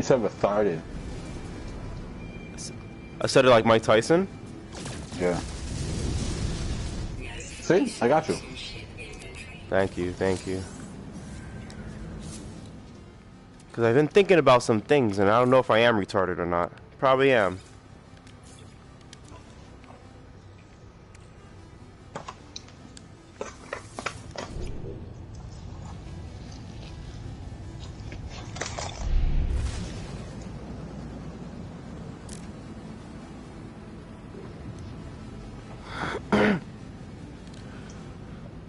said retarded. I said it like Mike Tyson? Yeah. See? I got you. Thank you, thank you. Because I've been thinking about some things, and I don't know if I am retarded or not. Probably am.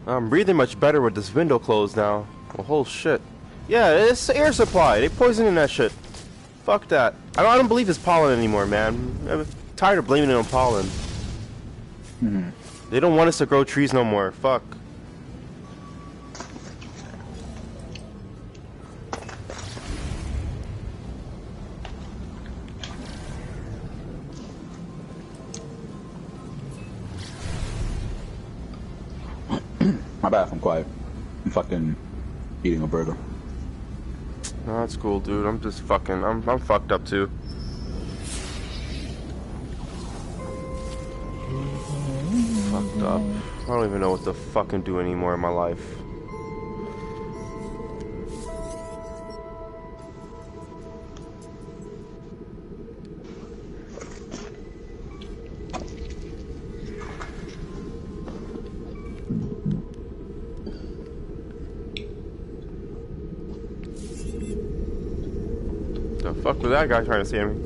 I'm breathing much better with this window closed now. Oh, whole shit. Yeah, it's air supply. They poisoning that shit. Fuck that. I don't believe it's pollen anymore, man. I'm tired of blaming it on pollen. They don't want us to grow trees no more. Fuck. My bad if I'm quiet. I'm fucking eating a burger. No, that's cool, dude. I'm just fucking... I'm fucked up, too. Fucked up. I don't even know what to fucking do anymore in my life. The fuck was that guy trying to scam me?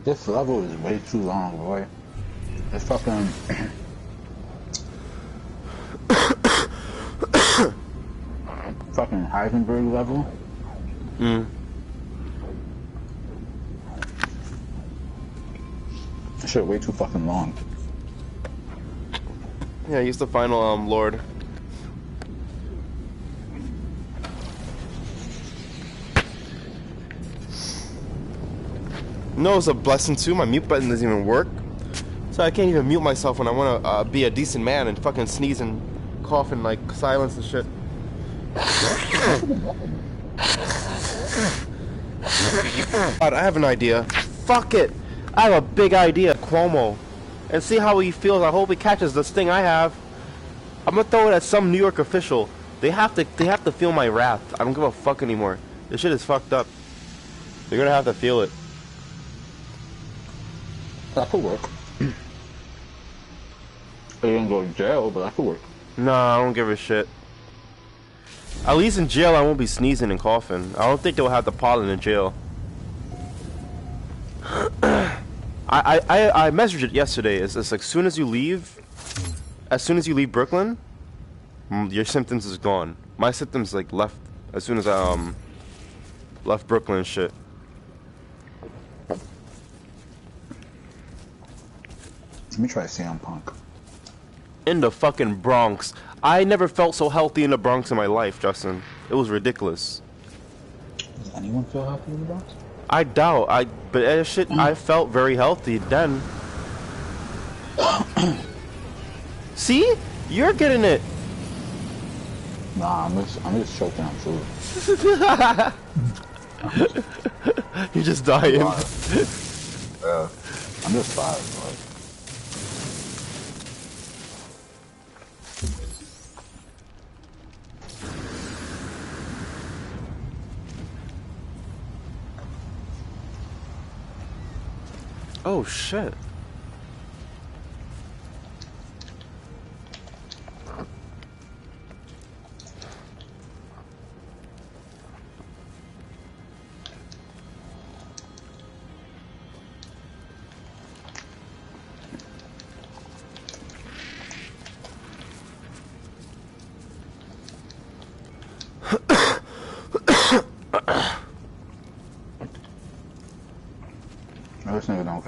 This level is way too long, boy. It's fucking... fucking Heisenberg level. That shit way too fucking long. Yeah, he's the final, Lord. No, it's a blessing too. My mute button doesn't even work, so I can't even mute myself when I want to be a decent man and fucking sneeze and cough and like silence and shit. God, I have an idea. Fuck it, I have a big idea, Cuomo, and see how he feels. I hope he catches this thing I have. I'm gonna throw it at some New York official. They have to feel my wrath. I don't give a fuck anymore. This shit is fucked up. They're gonna have to feel it. That could work. They didn't go to jail, but that could work. No, I don't give a shit. At least in jail, I won't be sneezing and coughing. I don't think they'll have the pollen in jail. I messaged it yesterday. It's like as soon as you leave Brooklyn, your symptoms is gone. My symptoms like left as soon as I left Brooklyn and shit. Let me try CM Punk. In the fucking Bronx. I never felt so healthy in the Bronx in my life, Justin. It was ridiculous. Does anyone feel healthy in the Bronx? I doubt. But that shit, I felt very healthy then. See? You're getting it. Nah, I'm just choking on food. You're just dying. I'm just tired, bro. Oh shit.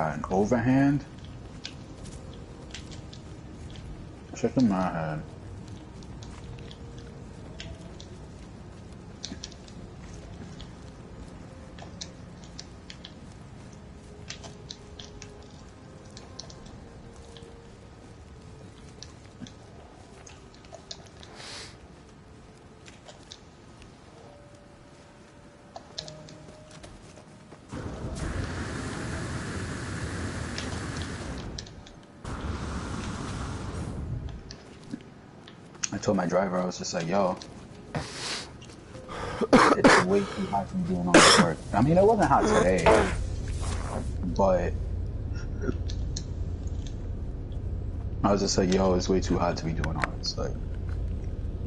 got an overhand. Shaking my head. I told my driver, I was just like, yo, it's way too hot to be doing all this work. I mean, it wasn't hot today, but I was just like, yo, it's way too hot to be doing all this. Like,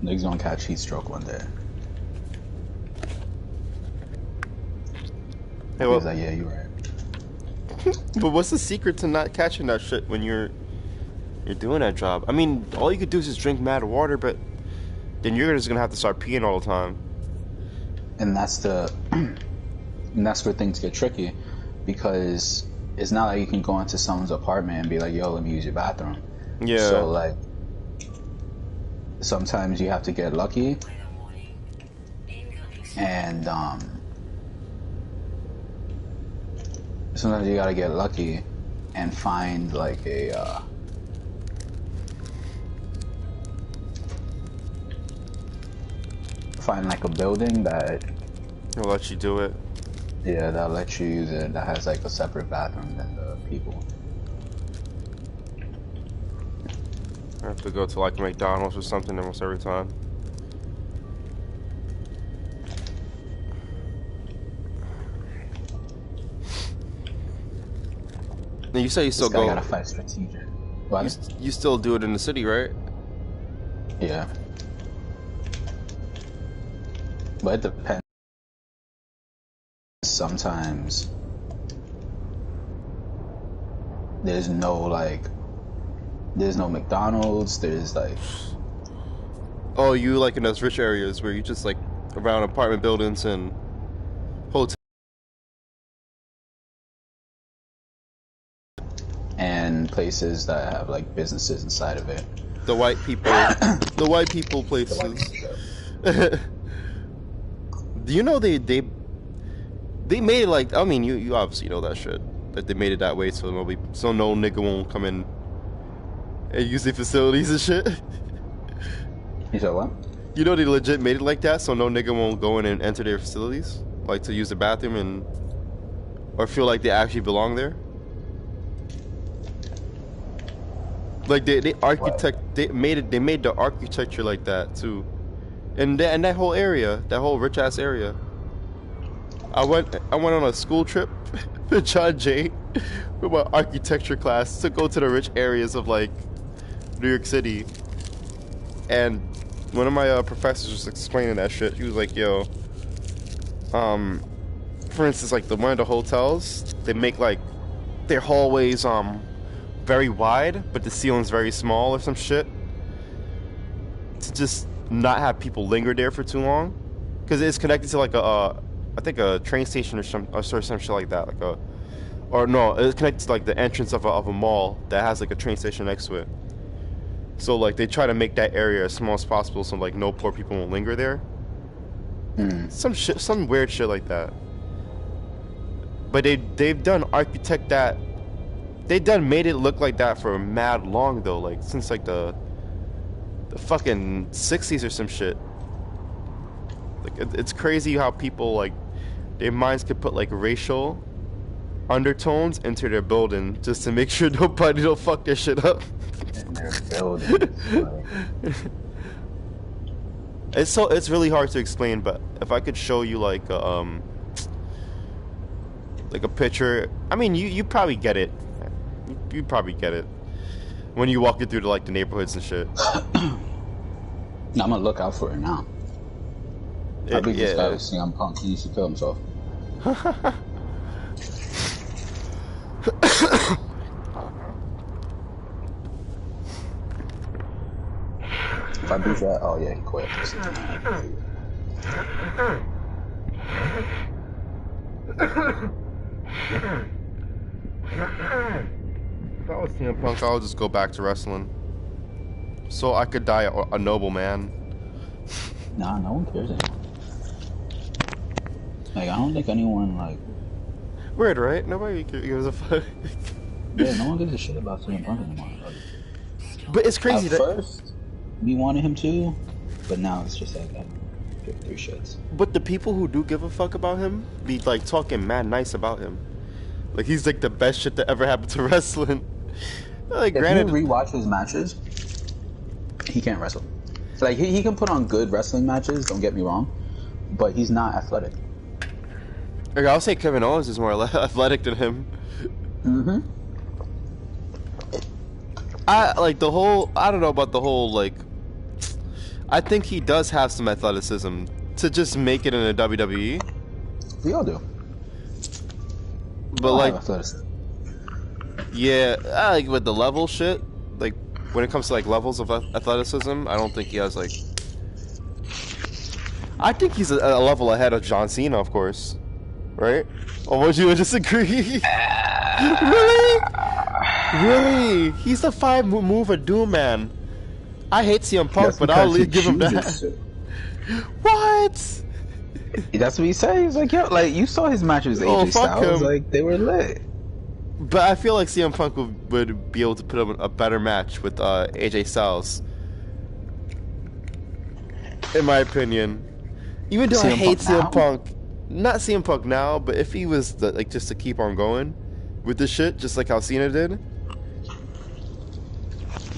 niggas gonna catch heat stroke one day. Hey, He was like, yeah, you're right. But what's the secret to not catching that shit when you're doing that job? I mean, all you could do is just drink mad water, but then you're just gonna have to start peeing all the time. And that's the, and that's where things get tricky, because it's not like you can go into someone's apartment and be like, yo, let me use your bathroom. Yeah. So like, sometimes you have to get lucky, and sometimes you gotta get lucky and find like a find like a building that I'll let you do it. yeah, that lets you use it, that has like a separate bathroom than the people. I have to go to like McDonald's or something almost every time. Now you say you still go. Gotta fight strategic. What? You still do it in the city, right? Yeah. But it depends. Sometimes there's no McDonald's, there's like, Oh, you like in those rich areas where you just like around apartment buildings and hotels. and places that have like businesses inside of it. The white people, the white people places. Do you know they made it like, I mean, you obviously know that shit, that they made it that way so no nigga won't come in and use their facilities and shit. You said what? You know they legit made it like that so no nigga won't go in and enter their facilities, like to use the bathroom and or feel like they actually belong there. Like they made the architecture like that too, and that whole area, that whole rich ass area. I went on a school trip with John Jay with my architecture class to go to the rich areas of like New York City, and one of my professors was explaining that shit. He was like, "Yo, for instance, like one of the hotels, they make like their hallways very wide, but the ceiling's very small or some shit to just not have people linger there for too long, because it's connected to like I think a train station or some shit like that, like it's connected to like the entrance of a mall that has like a train station next to it. So like they try to make that area as small as possible so like no poor people won't linger there. Some weird shit like that. But they've done made it look like that for mad long though, like since like the fucking 60s or some shit. Like it's crazy how people like their minds could put like racial undertones into their building just to make sure nobody don't fuck their shit up. In their buildings. It's really hard to explain, but if I could show you like a picture, I mean you probably get it. You probably get it when you walk it through the neighborhoods and shit. I'm gonna look out for it now. I think this guy was CM Punk. He used to kill himself. If I beat that, oh yeah, he quit. If I was CM Punk, I would just go back to wrestling, so I could die a noble man. Nah, no one cares anymore. Like, I don't think anyone, like... Weird, right? Nobody gives a fuck. Yeah, no one gives a shit about CM Punk anymore. Like, but it's crazy at first, we wanted him to, but now it's just like, I don't give three shits. But the people who do give a fuck about him be, like, talking mad nice about him. Like, he's, like, the best shit that ever happened to wrestling. Like, if granted... you rewatch his matches, he can't wrestle. Like, he can put on good wrestling matches, don't get me wrong, but he's not athletic. Like, I'll say Kevin Owens is more athletic than him. Mm-hmm. I don't know about the whole, like... I think he does have some athleticism to just make it in a WWE. We all do. But, like... athleticism. Yeah, like, with the level shit, like, when it comes to, like, levels of athleticism, I don't think he has, like... I think he's a level ahead of John Cena, of course. Right? Or would you disagree? Really? Really? He's the 5-move of Doom Man. I hate CM Punk, but I'll give him that. What? That's what he said. He's like, yo, like, you saw his matches with AJ Styles. Like, they were lit. But I feel like CM Punk would be able to put up a better match with AJ Styles. In my opinion. Even though I hate CM Punk. Not CM Punk now, but if he was like just to keep on going with this shit, just like how Cena did.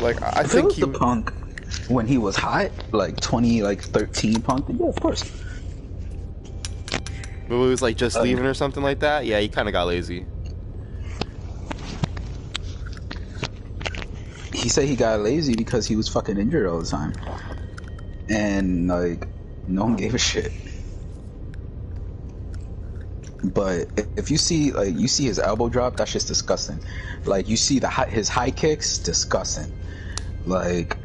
Like I think he was the Punk when he was hot, like 2013 Punk. Yeah, of course. But it was like just leaving or something like that. Yeah, he kind of got lazy. He said he got lazy because he was fucking injured all the time, and like no one gave a shit. But if you see, like, you see his elbow drop, that's just disgusting. Like, you see his high kicks, disgusting. Like,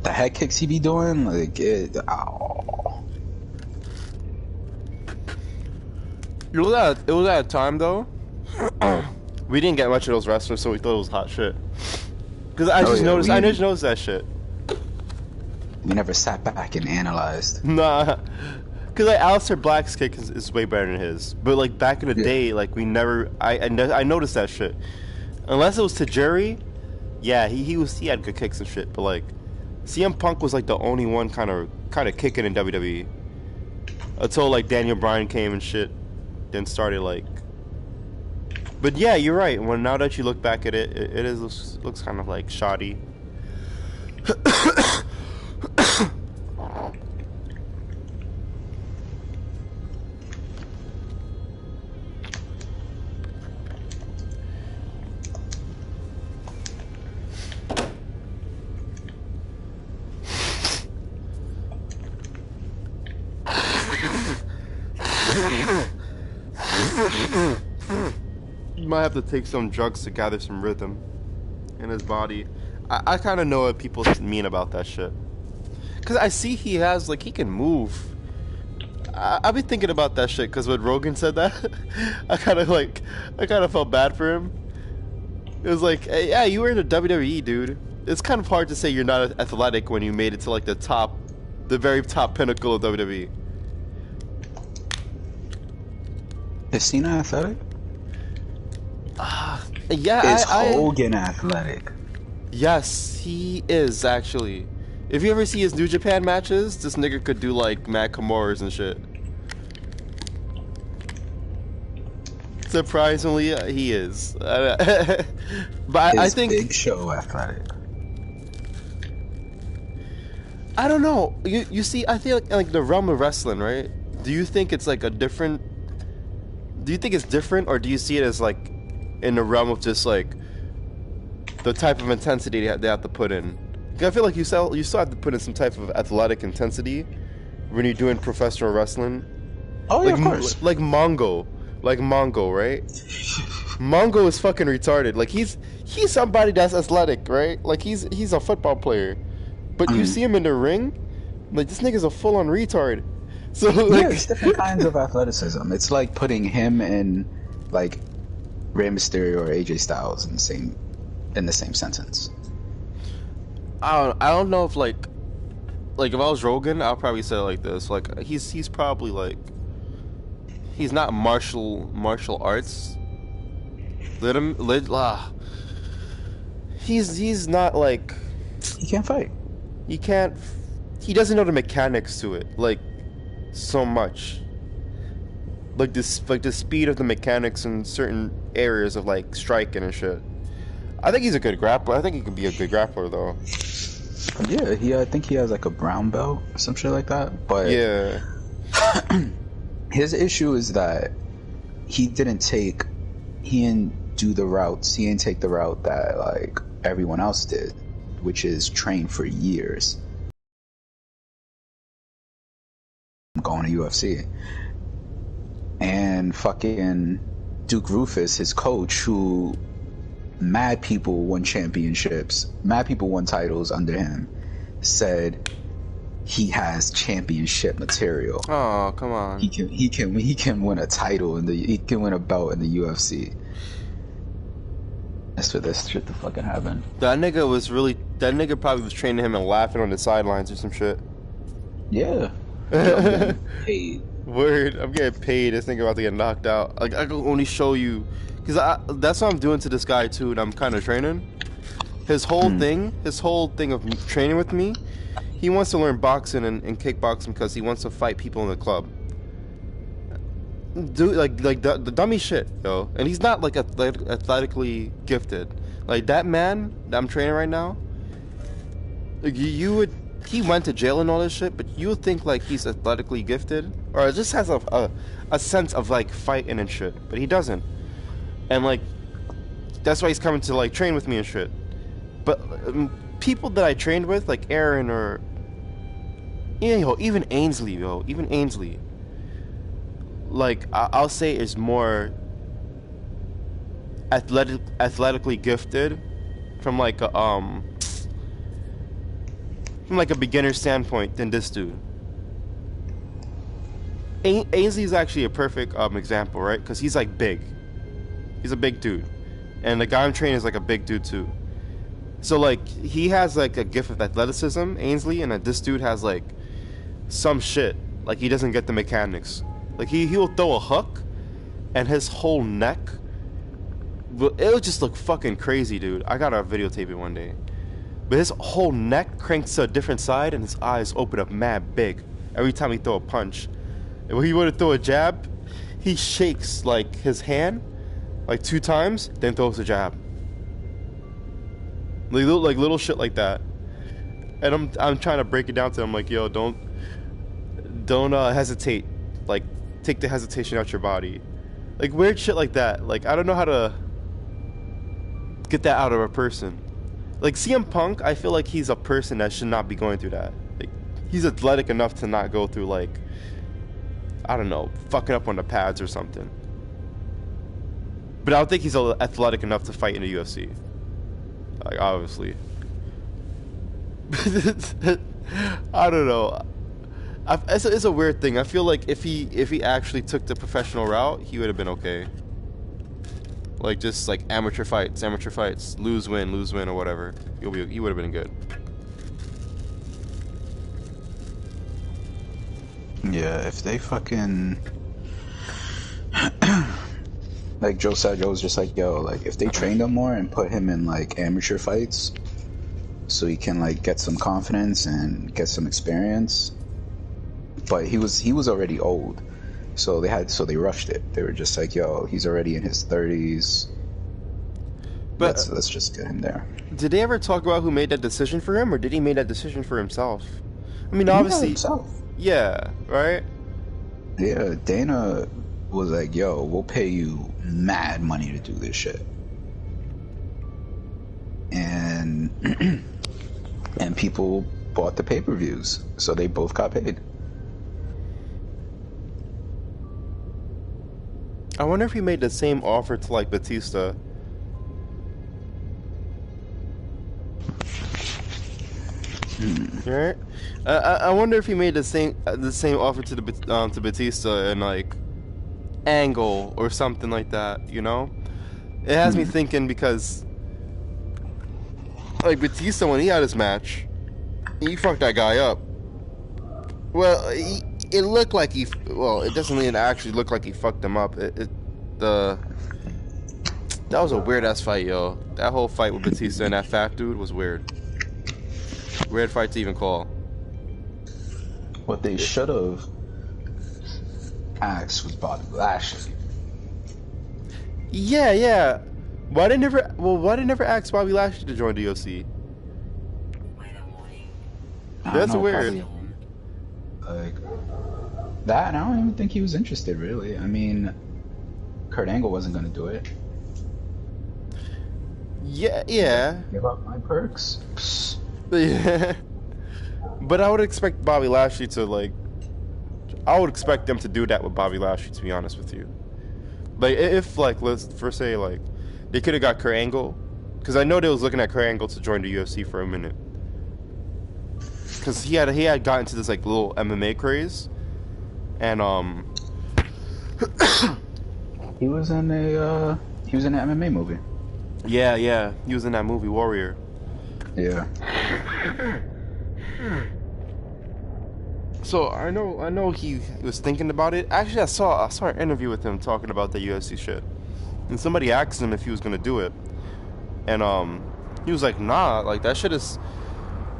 the head kicks he be doing, like, ow. It was at a time, though, we didn't get much of those wrestlers, so we thought it was hot shit. Because I just noticed that shit. We never sat back and analyzed. Nah. Because, like, Aleister Black's kick is way better than his. But, like, back in the day, like, we never... I noticed that shit. Unless it was Tajiri, yeah, he had good kicks and shit. But, like, CM Punk was, like, the only one kind of kicking in WWE. Until, like, Daniel Bryan came and shit. Then started, like... But, yeah, you're right. Now that you look back at it, it looks kind of, like, shoddy. You might have to take some drugs to gather some rhythm in his body. I kind of know what people mean about that shit. Because I see he has, like, he can move. I've been thinking about that shit because when Rogan said that, I kind of felt bad for him. It was like, hey, yeah, you were in the WWE, dude. It's kind of hard to say you're not athletic when you made it to, like, the very top pinnacle of WWE. Is Cena athletic? Yeah, Is Hogan athletic? Yes, he is, actually. If you ever see his New Japan matches, this nigga could do, like, Matt Kimuras and shit. Surprisingly, he is. But I think... Big Show athletic. I don't know. You see, I feel like the realm of wrestling, right? Do you think it's, like, a different... Do you think it's different, or do you see it as, like, in the realm of just, like, the type of intensity they have to put in? I feel like you still have to put in some type of athletic intensity when you're doing professional wrestling. Oh, yeah, like, of course. Like Mongo, right? Mongo is fucking retarded. Like, he's somebody that's athletic, right? Like, he's a football player. But you see him in the ring, like, this nigga's a full-on retard. So, like... Yeah, it's different kinds of athleticism. It's like putting him in, like, Rey Mysterio or AJ Styles in the same sentence. I don't know if like if I was Rogan, I'll probably say it like this. Like he's probably like he's not martial arts. He's not like He can't fight. He doesn't know the mechanics to it like so much. Like the speed of the mechanics in certain areas of like striking and shit. I think he's a good grappler. I think he could be a good grappler though. Yeah, I think he has like a brown belt or some shit like that. But yeah, his issue is that he didn't do the routes. He didn't take the route that like everyone else did, which is train for years. Going to UFC. And fucking Duke Rufus, his coach, who mad people won championships, mad people won titles under him, said he has championship material. Oh, come on. He can win a title he can win a belt in the UFC. That's for this shit to fucking happen. That nigga probably was training him and laughing on the sidelines or some shit. Yeah. I'm getting paid. Word, I'm getting paid. This nigga about to get knocked out. Like I can only show you, cause that's what I'm doing to this guy too. And I'm kind of training. His whole thing of training with me, he wants to learn boxing and kickboxing because he wants to fight people in the club. Dude, like the dummy shit, yo. And he's not like athletically gifted. Like that man that I'm training right now. Like he went to jail and all this shit, but you would think like he's athletically gifted, or just has a sense of like fighting and shit, but he doesn't. And like that's why he's coming to like train with me and shit. But people that I trained with, like Aaron or even Ainsley, like I'll say is more athletically gifted from like a beginner standpoint than this dude. Ainsley is actually a perfect example, right? Because he's like big. He's a big dude, and the guy I'm training is like a big dude too. So like he has like a gift of athleticism, Ainsley, and this dude has like some shit. Like he doesn't get the mechanics. Like he'll throw a hook, and his whole neck, it'll just look fucking crazy, dude. I gotta videotape it one day. But his whole neck cranks to a different side, and his eyes open up mad big every time he throw a punch. And when he would throw a jab, he shakes like his hand like 2 times, then throws a jab. Like little shit like that. And I'm trying to break it down to him like, yo, don't hesitate. Like take the hesitation out your body. Like weird shit like that. Like I don't know how to get that out of a person. Like CM Punk, I feel like he's a person that should not be going through that. Like he's athletic enough to not go through like, I don't know, fucking up on the pads or something. But I don't think he's athletic enough to fight in the UFC. Like obviously. I don't know. It's a weird thing. I feel like if he actually took the professional route, he would have been okay. Like just like amateur fights, lose win or whatever. He would have been good. Yeah, if they fucking like Joe said, Joe was just like, yo, like if they trained him more and put him in like amateur fights, so he can like get some confidence and get some experience. But he was already old. So they rushed it. They were just like, yo, he's already in his 30s. But let's just get him there. Did they ever talk about who made that decision for him, or did he make that decision for himself? I mean, He obviously, himself. Yeah, right? Yeah, Dana was like, yo, we'll pay you mad money to do this shit. And and people bought the pay-per-views, so they both got paid. I wonder if he made the same offer to like Batista. Right? I wonder if he made the same offer to Batista and like Angle or something like that, you know? It has me thinking because, like, Batista, when he had his match, he fucked that guy up. Well, it looked like well, it doesn't even actually look like he fucked him up. That was a weird ass fight, yo. That whole fight with Batista and that fat dude was weird. Weird fight to even call. What they should have asked was Bobby Lashley. Yeah. Why they never ask Bobby Lashley to join the UFC? That's weird. Like that, and I don't even think he was interested, really. I mean, Kurt Angle wasn't gonna do it. Yeah. Give up my perks. Psst. Yeah. But I would expect Bobby Lashley to, like, I would expect them to do that with Bobby Lashley, to be honest with you. Like, if, like, let's first say, like, they could have got Kurt Angle, because I know they was looking at Kurt Angle to join the UFC for a minute. Because he had gotten into this, like, little MMA craze, and he was in an MMA movie. Yeah, he was in that movie Warrior. Yeah. So I know he was thinking about it. Actually, I saw an interview with him talking about the UFC shit, and somebody asked him if he was gonna do it, and he was like, nah, like that shit is.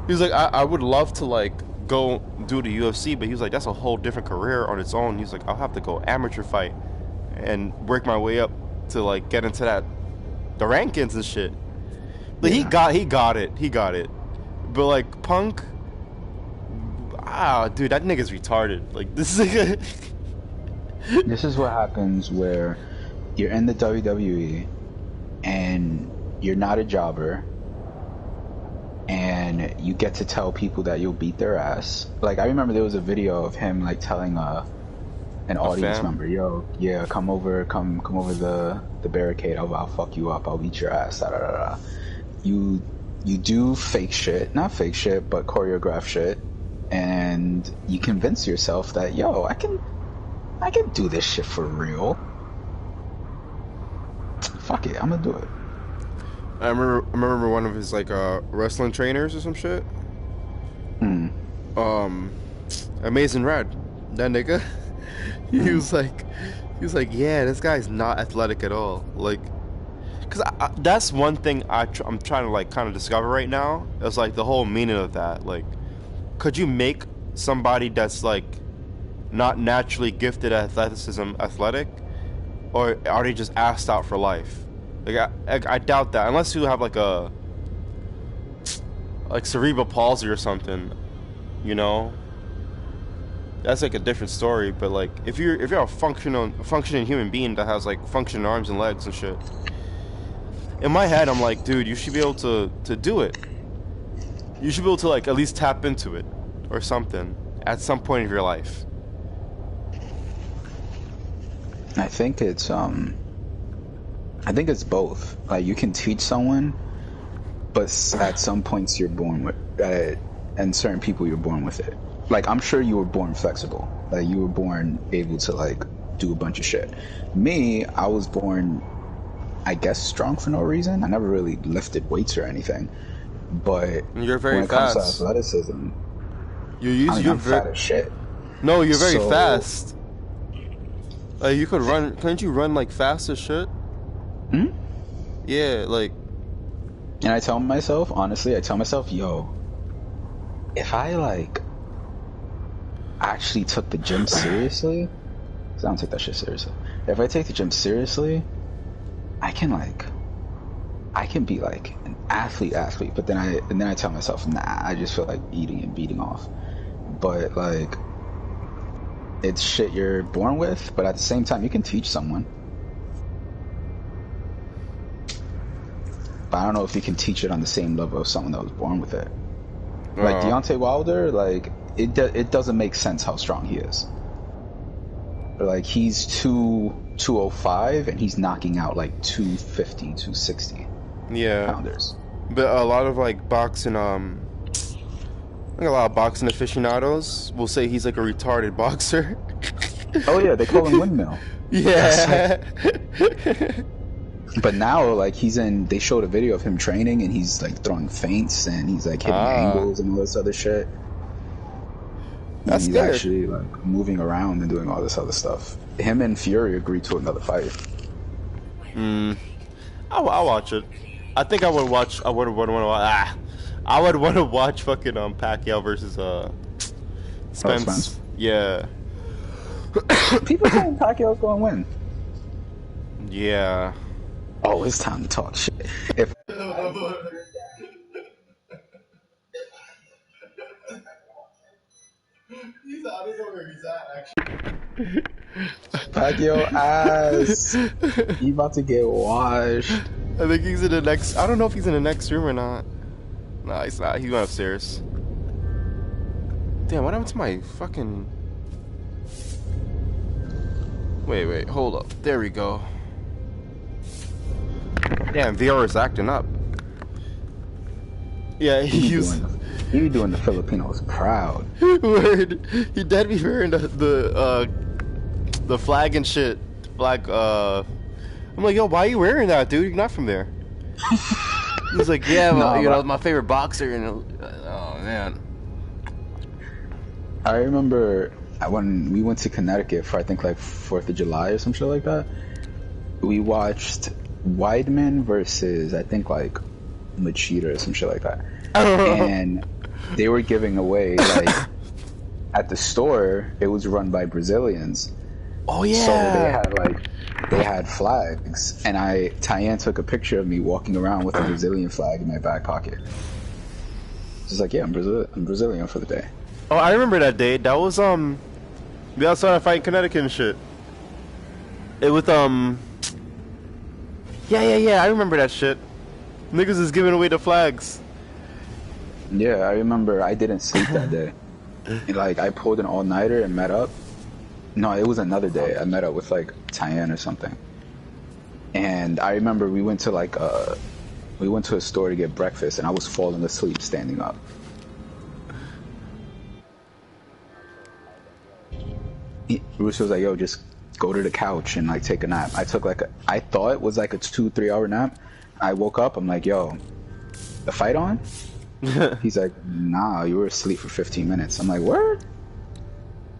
He was like, I would love to like go do the UFC, but he was like, that's a whole different career on its own. He's like, I'll have to go amateur fight and work my way up to like get into the rankings and shit. But yeah. he got it. But like Punk, dude, that nigga's retarded. Like this is this is what happens where you're in the WWE and you're not a jobber and you get to tell people that you'll beat their ass. Like I remember there was a video of him like telling an audience member, yo, yeah, come over the barricade, I'll fuck you up, I'll beat your ass, da da da da. You do fake shit, not fake shit, but choreograph shit, and you convince yourself that, yo, I can do this shit for real. Fuck it, I'm gonna do it. I remember one of his like wrestling trainers or some shit. Amazing Red, that nigga. He was like, yeah, this guy's not athletic at all. Like, cause that's one thing I'm trying to like kind of discover right now. It's like the whole meaning of that. Like, could you make somebody that's like not naturally gifted at athleticism athletic, or are they just assed out for life? Like, I doubt that, unless you have like cerebral palsy or something, you know. That's like a different story. But like, if you're a functioning human being that has like functioning arms and legs and shit, in my head I'm like, dude, you should be able to do it. You should be able to like at least tap into it or something at some point of your life. I think it's both. Like, you can teach someone, but at some points you're born with it, and certain people you're born with it. Like, I'm sure you were born flexible. Like, you were born able to like do a bunch of shit. Me, I was born, I guess, strong for no reason. I never really lifted weights or anything. But you're very when it fast. comes to athleticism, you're fat as shit. No, you're very fast. You could run. Couldn't you run like fast as shit? Yeah, like. And I tell myself, honestly, yo, if I like actually took the gym seriously, because I don't take that shit seriously. If I take the gym seriously, I can be like an athlete. But then I tell myself, nah, I just feel like eating and beating off. But like, it's shit you're born with. But at the same time, you can teach someone. But I don't know if you can teach it on the same level of someone that was born with it. Like Deontay Wilder, like it doesn't make sense how strong he is. Like, he's 205 and he's knocking out like 250, 260 pounders. But a lot of like boxing, I think a lot of boxing aficionados will say he's like a retarded boxer. Oh yeah, they call him Windmill. Yeah. But now, like, they showed a video of him training, and he's like throwing feints, and he's like hitting angles and all this other shit. That's and he's good. actually like moving around and doing all this other stuff. Him and Fury agreed to another fight. I'll watch it. I think I would watch. I would want to watch fucking Pacquiao versus Spence. Spence. Yeah. People saying Pacquiao's gonna win. Yeah. Oh, it's time to talk shit. If Pacquiao ass, he about to get washed. I think he's in the next. I don't know if he's in the next room or not. Nah, he's not. He went upstairs. Damn, what happened to my fucking? Wait, hold up. There we go. Damn, VR is acting up. Yeah, He doing the Filipinos proud. Word. He dead be wearing the flag and shit. Flag. I'm like, yo, why are you wearing that, dude? You're not from there. He's like, yeah, well, you know, my favorite boxer. And oh man. I remember when we went to Connecticut for I think like 4th of July or some shit like that. We watched Weidman versus I think like Machida or some shit like that. And they were giving away like at the store. It was run by Brazilians. Oh yeah. So they had flags, and Tyann took a picture of me walking around with a Brazilian flag in my back pocket. Just like, yeah, I'm Brazilian for the day. Oh, I remember that day. That was we all saw that fight in Connecticut and shit. It was yeah. I remember that shit. Niggas is giving away the flags. Yeah, I remember. I didn't sleep that day. And, like, I pulled an all-nighter and met up. No, it was another day. I met up with like Tyann or something. And I remember we went to a store to get breakfast, and I was falling asleep standing up. Bruce was like, yo, just go to the couch and like take a nap. I took I thought it was like a 2-3 hour nap. I woke up, I'm like, yo, the fight on? He's like, nah, you were asleep for 15 minutes. I'm like, word?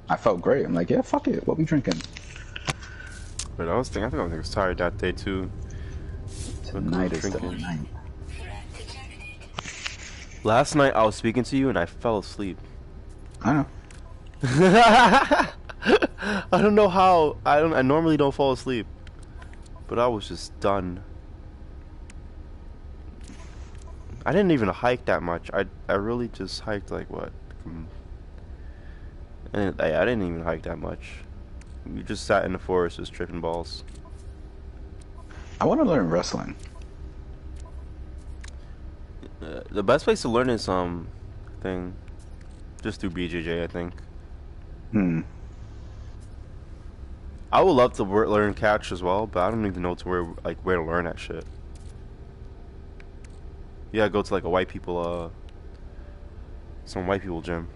I felt great. I'm like, yeah, fuck it. What we drinking? But I think I was tired that day too. Tonight is the night. Last night I was speaking to you and I fell asleep. I know. I don't know how. I normally don't fall asleep, but I was just done. I didn't even hike that much. I really just hiked like what? And I didn't even hike that much. We just sat in the forest just tripping balls. I want to learn wrestling. The best place to learn is just through BJJ, I think. I would love to learn catch as well, but I don't even know where to learn that shit. Yeah, go to like some white people gym.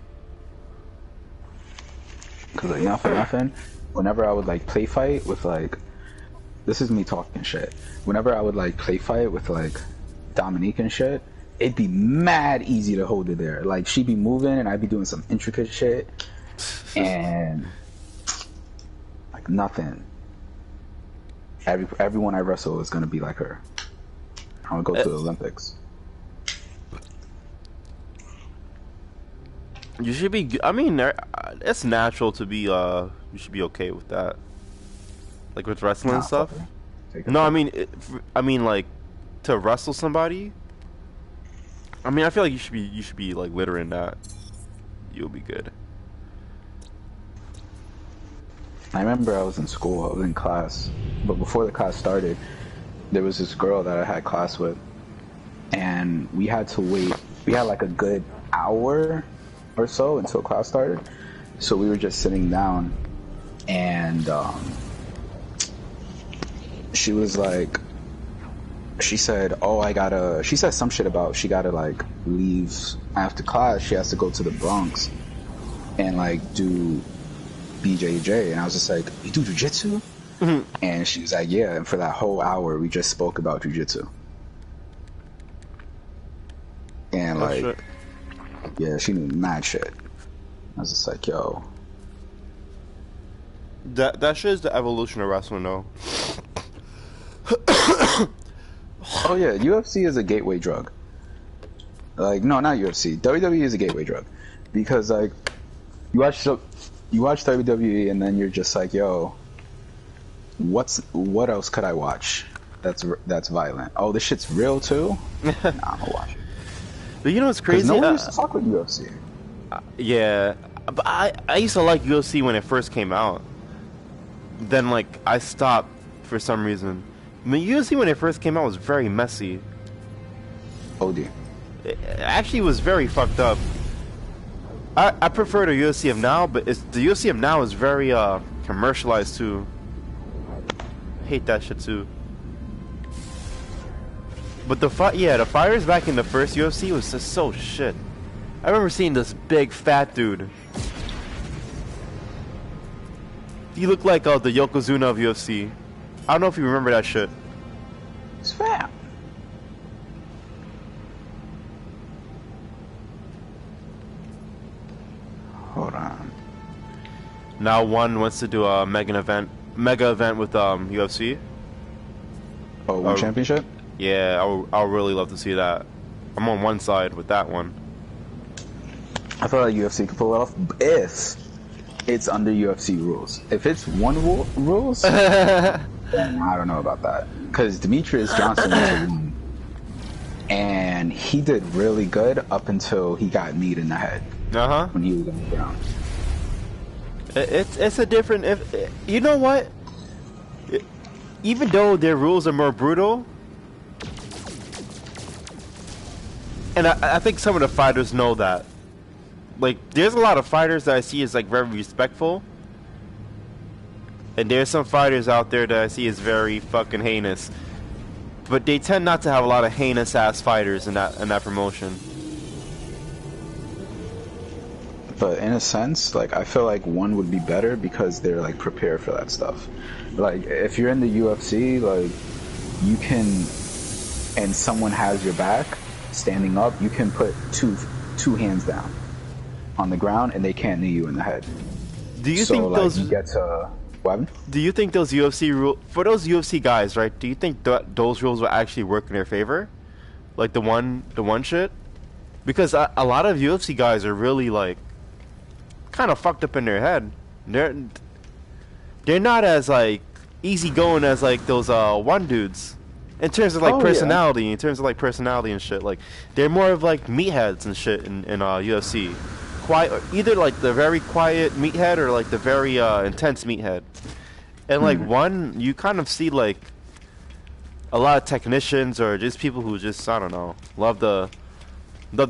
Cause like nothing. Whenever I would like play fight with like, this is me talking shit. Whenever I would like play fight with like Dominique and shit, it'd be mad easy to hold her there. Like she'd be moving and I'd be doing some intricate shit, and like nothing. Everyone I wrestle is gonna be like her. I wanna go to the Olympics. You should be. I mean, it's natural to be. You should be okay with that. Like with wrestling and stuff. No, I mean, like to wrestle somebody. I mean, I feel like you should be like literate in that. You'll be good. I remember I was in school. I was in class, but before the class started, there was this girl that I had class with, and we had to wait. We had like a good hour or so until class started, so we were just sitting down, and she was like, she said, oh, she said some shit about she gotta like leave after class. She has to go to the Bronx and like do BJJ, and I was just like, you do jiu-jitsu? And she was like, yeah, and for that whole hour, we just spoke about jujitsu. And like, shit. yeah, she knew mad shit. I was just like, yo. That shit is the evolution of wrestling, though. Oh yeah, UFC is a gateway drug. Like, no, not UFC. WWE is a gateway drug, because like, you watch WWE and then you're just like, yo, what else could I watch that's violent? Oh, this shit's real too. Nah, I'm gonna watch it. But you know what's crazy? No one used to talk with UFC. Yeah, but I used to like UFC when it first came out. Then like I stopped for some reason. I mean, UFC when it first came out was very messy. OD. It actually was very fucked up. I prefer the UFC of now, but the UFC of now is very commercialized too. Hate that shit too. But the fighters back in the first UFC was just so shit. I remember seeing this big fat dude. He looked like the Yokozuna of UFC. I don't know if you remember that shit. It's fat. Hold on. Now one wants to do a mega event with UFC. Oh, one championship? Yeah, I would really love to see that. I'm on one side with that one. I feel like UFC could pull it off if it's under UFC rules. If it's one rules, then I don't know about that. Because Demetrius Johnson was the one, and he did really good up until he got kneed in the head. When he was on the ground. It's a different. You know what? Even though their rules are more brutal, and I think some of the fighters know that. Like, there's a lot of fighters that I see is like very respectful, and there's some fighters out there that I see is very fucking heinous. But they tend not to have a lot of heinous ass fighters in that promotion. But in a sense, like, I feel like one would be better because they're like prepared for that stuff. Like, if you're in the UFC, like, you can, and someone has your back, standing up, you can put two hands down on the ground, and they can't knee you in the head. Do you think like, those? You get to what? Do you think those UFC rules for those UFC guys, right? Do you think those rules will actually work in their favor, like the one shit? Because a lot of UFC guys are really like kind of fucked up in their head. They're not as like easygoing as like those one dudes in terms of like personality. Yeah. In terms of like personality and shit, like they're more of like meatheads and shit in UFC. Either like the very quiet meathead or like the very intense meathead. And like one, you kind of see like a lot of technicians or just people who just, I don't know, love the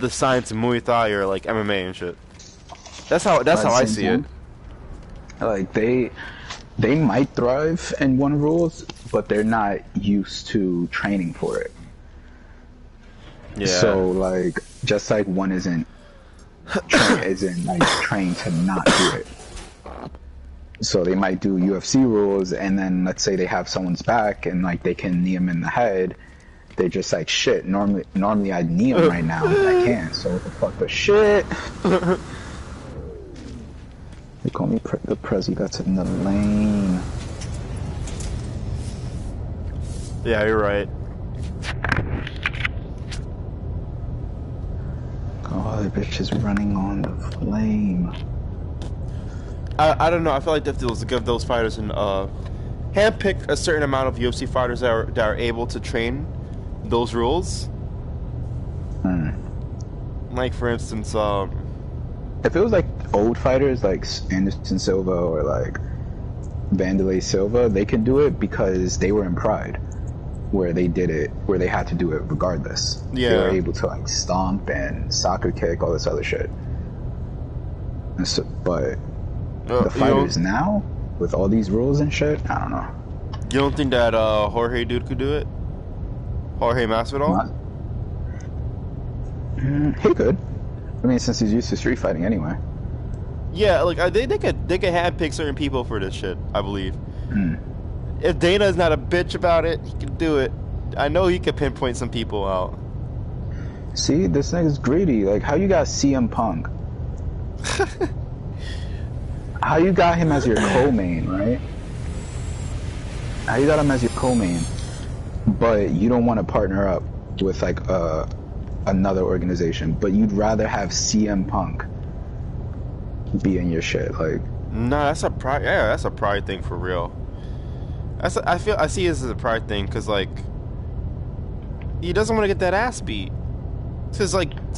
science of Muay Thai or like MMA and shit. That's how I see it. Like they might thrive in one rules, but they're not used to training for it. Yeah. So like, just like one isn't like trained to not do it. So they might do UFC rules, and then let's say they have someone's back and like they can knee him in the head. They're just like, shit, normally I'd knee him right now, but I can't. So what the fuck, the shit? They call me the Prezi that's in the lane. Yeah, you're right. Oh, the bitch is running on the flame. I don't know. I feel like if those give those fighters and handpick a certain amount of UFC fighters that are able to train those rules. Like for instance, if it was like old fighters like Anderson Silva or like Vanderlei Silva, they could do it because they were in Pride, where they did it, where they had to do it regardless. Yeah, they were able to like stomp and soccer kick, all this other shit. So, but the fighters now, with all these rules and shit, I don't know. You don't think that Jorge dude could do it? Jorge Masvidal? He could. I mean, since he's used to street fighting anyway. Yeah, like they could handpick certain people for this shit, I believe. If Dana's not a bitch about it, he can do it. I know he can pinpoint some people out. See, this nigga's greedy. Like, how you got CM Punk? How you got him as your co-main, right? How you got him as your co-main, but you don't want to partner up with like another organization, but you'd rather have CM Punk be in your shit, like. No, that's a pride. Yeah, that's a pride thing for real. I see this as a pride thing because like he doesn't want to get that ass beat. It's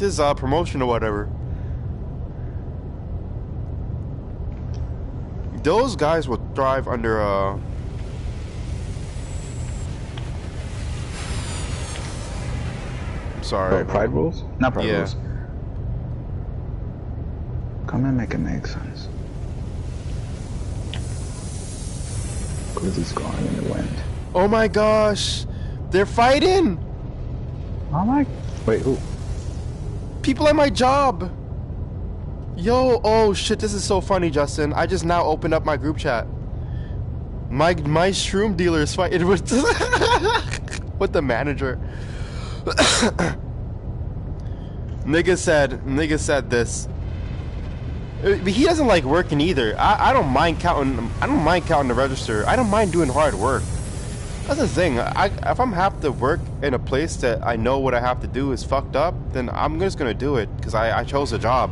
his promotion or whatever. Those guys will thrive under sorry. Oh, pride rules? Not pride Yeah. rules. Come and make it make sense. Grizzly's gone in the wind. Oh my gosh, they're fighting. Oh my. Wait, who? People at my job. Yo, oh shit, this is so funny, Justin. I just now opened up my group chat. My shroom dealer is fighting with with the manager. Nigga said this. He doesn't like working either. I don't mind counting the register. I don't mind doing hard work. That's the thing. If I'm have to work in a place that I know what I have to do is fucked up, then I'm just gonna do it because I chose a job.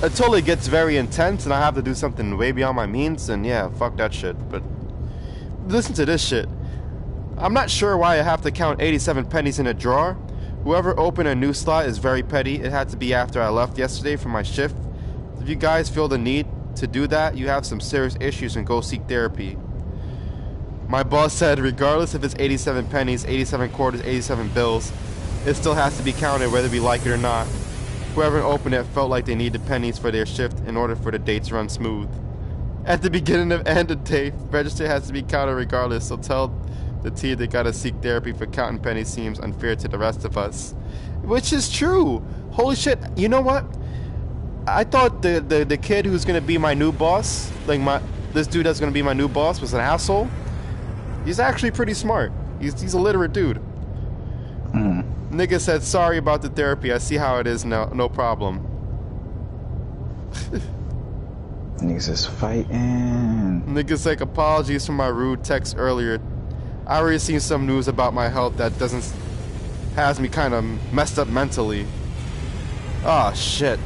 Until it gets very intense and I have to do something way beyond my means, then yeah, fuck that shit. But listen to this shit. I'm not sure why I have to count 87 pennies in a drawer. Whoever opened a new slot is very petty. It had to be after I left yesterday for my shift. If you guys feel the need to do that, you have some serious issues and go seek therapy. My boss said regardless if it's 87 pennies, 87 quarters, 87 bills, it still has to be counted whether we like it or not. Whoever opened it felt like they needed pennies for their shift in order for the day to run smooth. At the beginning of end of day, register has to be counted regardless, so tell the team they gotta seek therapy for counting pennies seems unfair to the rest of us. Which is true. Holy shit, you know what? I thought the kid who's gonna be my new boss, this dude that's gonna be my new boss was an asshole. He's actually pretty smart. He's a literate dude. Nigga said, sorry about the therapy. I see how it is now. No problem. Niggas is fighting. Niggas like, apologies for my rude text earlier. I already seen some news about my health that has me kind of messed up mentally. Oh shit.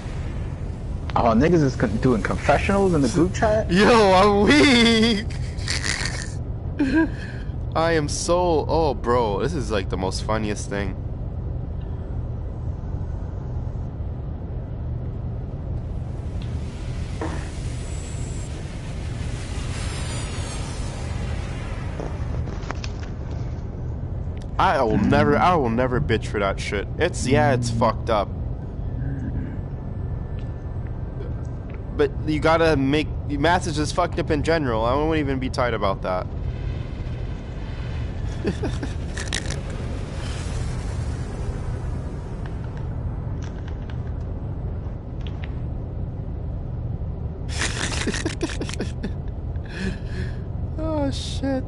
Oh, niggas is doing confessionals in the group chat? Yo, I'm weak. I am so... Oh, bro. This is like the most funniest thing. I will never bitch for that shit. It's fucked up. But you gotta make... Message is fucked up in general. I won't even be tight about that. Oh shit.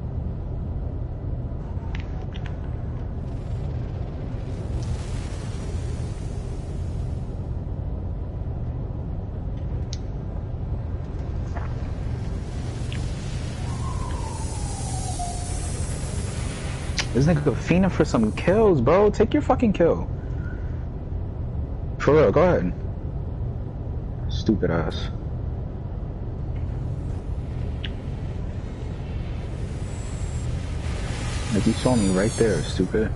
This nigga fiending for some kills, bro. Take your fucking kill. For real, go ahead. Stupid ass. Like you saw me right there, stupid.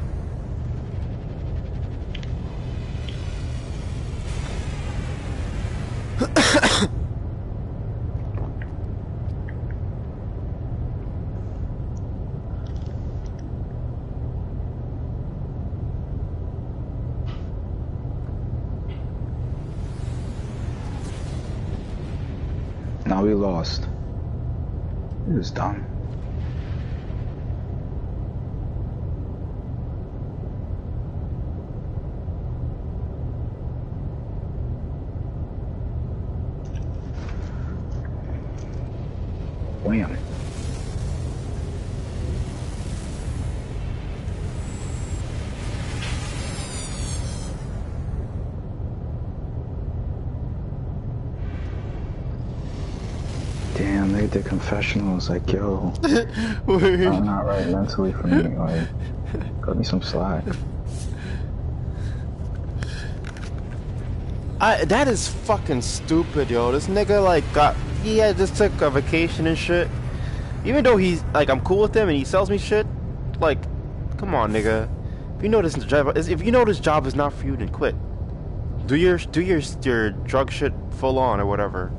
Now we lost. It was dumb. Wham. when they did confessionals, like, yo, Word. I'm not right mentally for me. Like, cut me some slack. That is fucking stupid, yo. This nigga like just took a vacation and shit. Even though he's like, I'm cool with him and he sells me shit. Like, come on, nigga. If you know this job is not for you, then quit. Do your drug shit full on or whatever.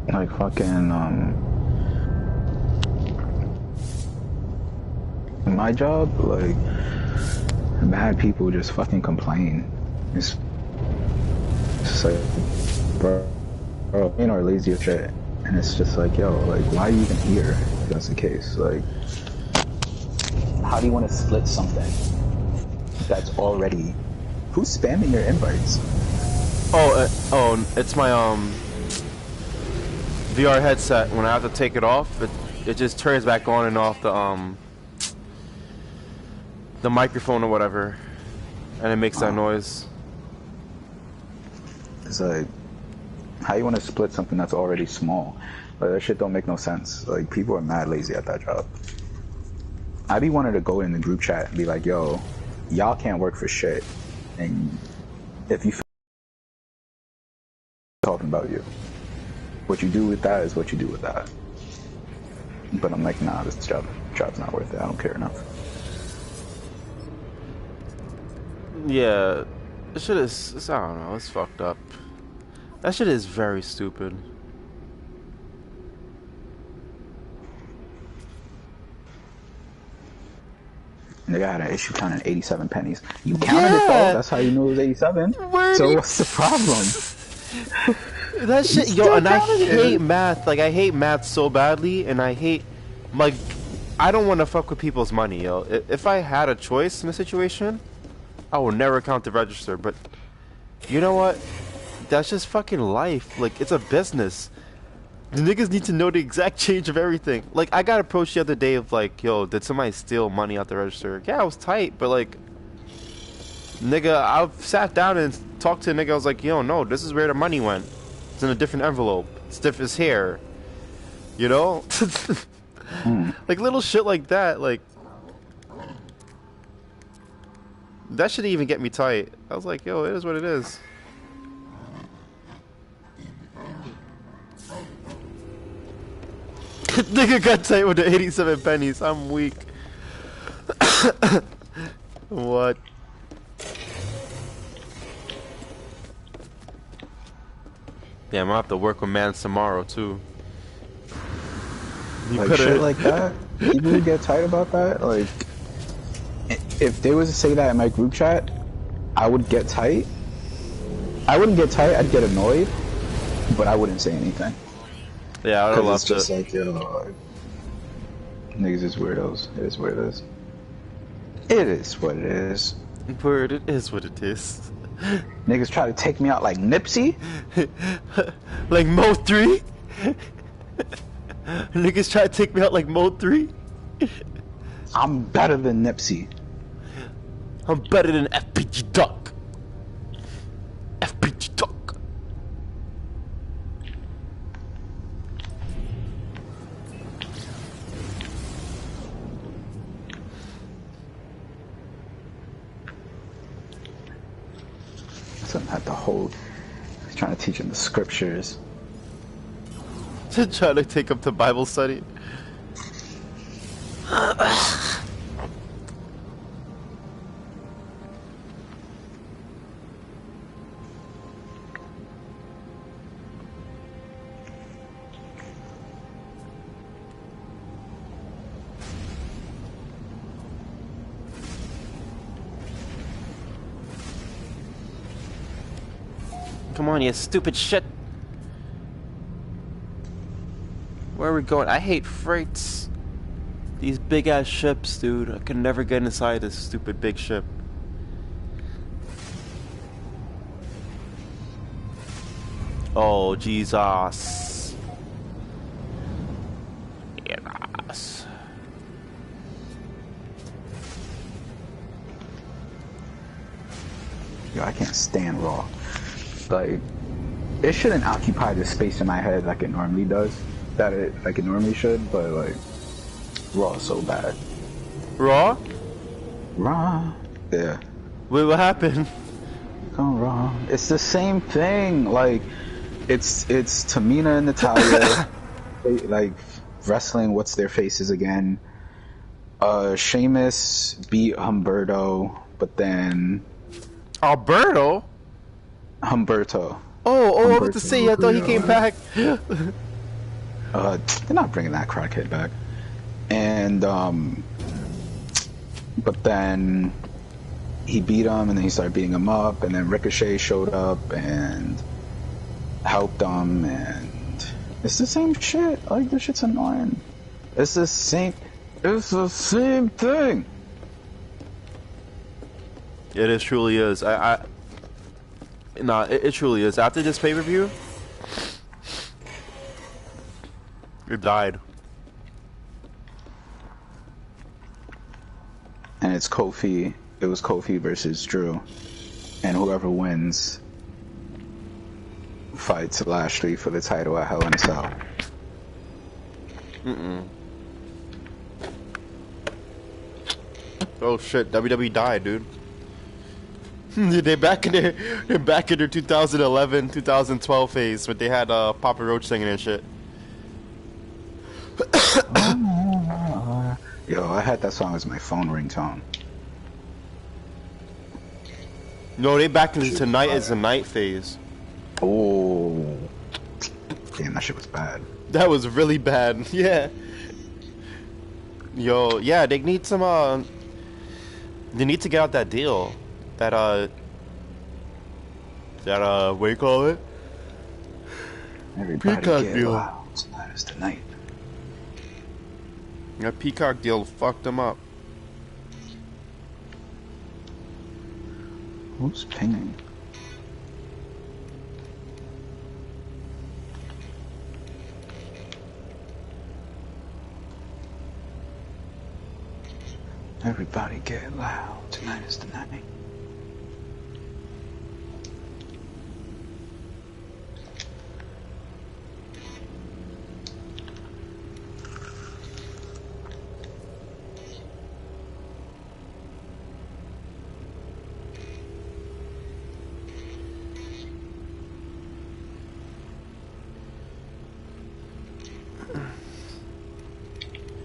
Like fucking my job, like mad people just fucking complain. It's just like, bro, you know, lazy as shit, and it's just like, yo, like, why are you even here? If that's the case, like, how do you want to split something that's already? Who's spamming your invites? Oh, it's my VR headset. When I have to take it off, it just turns back on and off the microphone or whatever, and it makes that noise. It's like, how you want to split something that's already small? Like, that shit don't make no sense. Like, people are mad lazy at that job. I be wanting to go in the group chat and be like, yo, y'all can't work for shit, and if you talking about you, what you do with that is what you do with that. But I'm like, nah, this job's not worth it. I don't care enough. Yeah, this shit is, I don't know, it's fucked up. That shit is very stupid. Nigga had an issue counting 87 pennies. You counted it though. That's how you knew it was 87. So what's the problem? That shit, yo, and I hate math. Like, I hate math so badly, and I hate, like, I don't want to fuck with people's money, yo. If I had a choice in a situation, I would never count the register. But you know what? That's just fucking life. Like, it's a business. The niggas need to know the exact change of everything. Like, I got approached the other day of like, yo, did somebody steal money out the register? Yeah, it was tight, but like, nigga, I sat down and talked to a nigga. I was like, yo, no, this is where the money went. It's in a different envelope. It's here. You know? Like, little shit like that, like, that shouldn't even get me tight. I was like, yo, it is what it is. Nigga got tight with the 87 pennies. I'm weak. What? Yeah, I'm gonna have to work with mans tomorrow too. You like shit like that. People who get tight about that, like, if they was to say that in my group chat, I would get tight. I wouldn't get tight. I'd get annoyed, but I wouldn't say anything. Yeah, I would love it's just like, yo, like, niggas is weirdos. It is what it is. It is what it is. Word, it is what it is. Niggas try to take me out like Nipsey. Like Mo 3? Niggas try to take me out like Mo 3? I'm better than Nipsey. I'm better than FPG Duck. FPG Duck. Had the whole, he's trying to teach him the scriptures. To try to take him to Bible study. Come on, you stupid shit. Where are we going? I hate freights. These big ass ships, dude. I can never get inside this stupid big ship. Oh, Jesus. Yes. Yo, I can't stand Raw. Like, it shouldn't occupy the space in my head like it normally does. Like it normally should, but like, Raw is so bad. Raw? Raw. Yeah. Wait, what happened? Gone wrong. It's the same thing. Like, it's Tamina and Natalia, like wrestling. What's their faces again? Sheamus beat Humberto, but then Humberto. Oh, I was about to say. I thought he came back. They're not bringing that crackhead back. And but then he beat him, and then he started beating him up, and then Ricochet showed up and helped him, and it's the same shit. Like, this shit's annoying. It's the same thing. It truly is. It truly is. After this pay-per-view, it died. And it's Kofi. It was Kofi versus Drew, and whoever wins fights Lashley for the title at Hell in a Cell. Oh shit! WWE died, dude. They're back in their 2011, 2012 phase, but they had Papa Roach singing and shit. Yo, I had that song as my phone ringtone. No, they back into Tonight is the Night phase. Oh, damn, that shit was bad. That was really bad. Yeah. Yo, yeah, they need some. They need to get out that deal. That what do you call it? Everybody Peacock get deal. loud. Tonight is the night. That Peacock deal fucked them up. Who's pinging? Everybody get loud. Tonight is the night.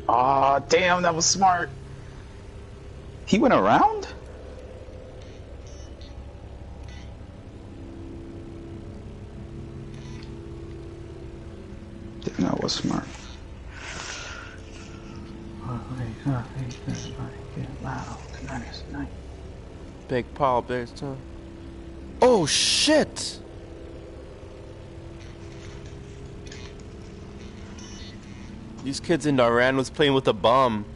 Aw, damn, that was smart. He went around? Damn, that was smart. Everybody get loud. Tonight is the night. Big Paul, big time. Oh shit! These kids in Iran was playing with a bomb.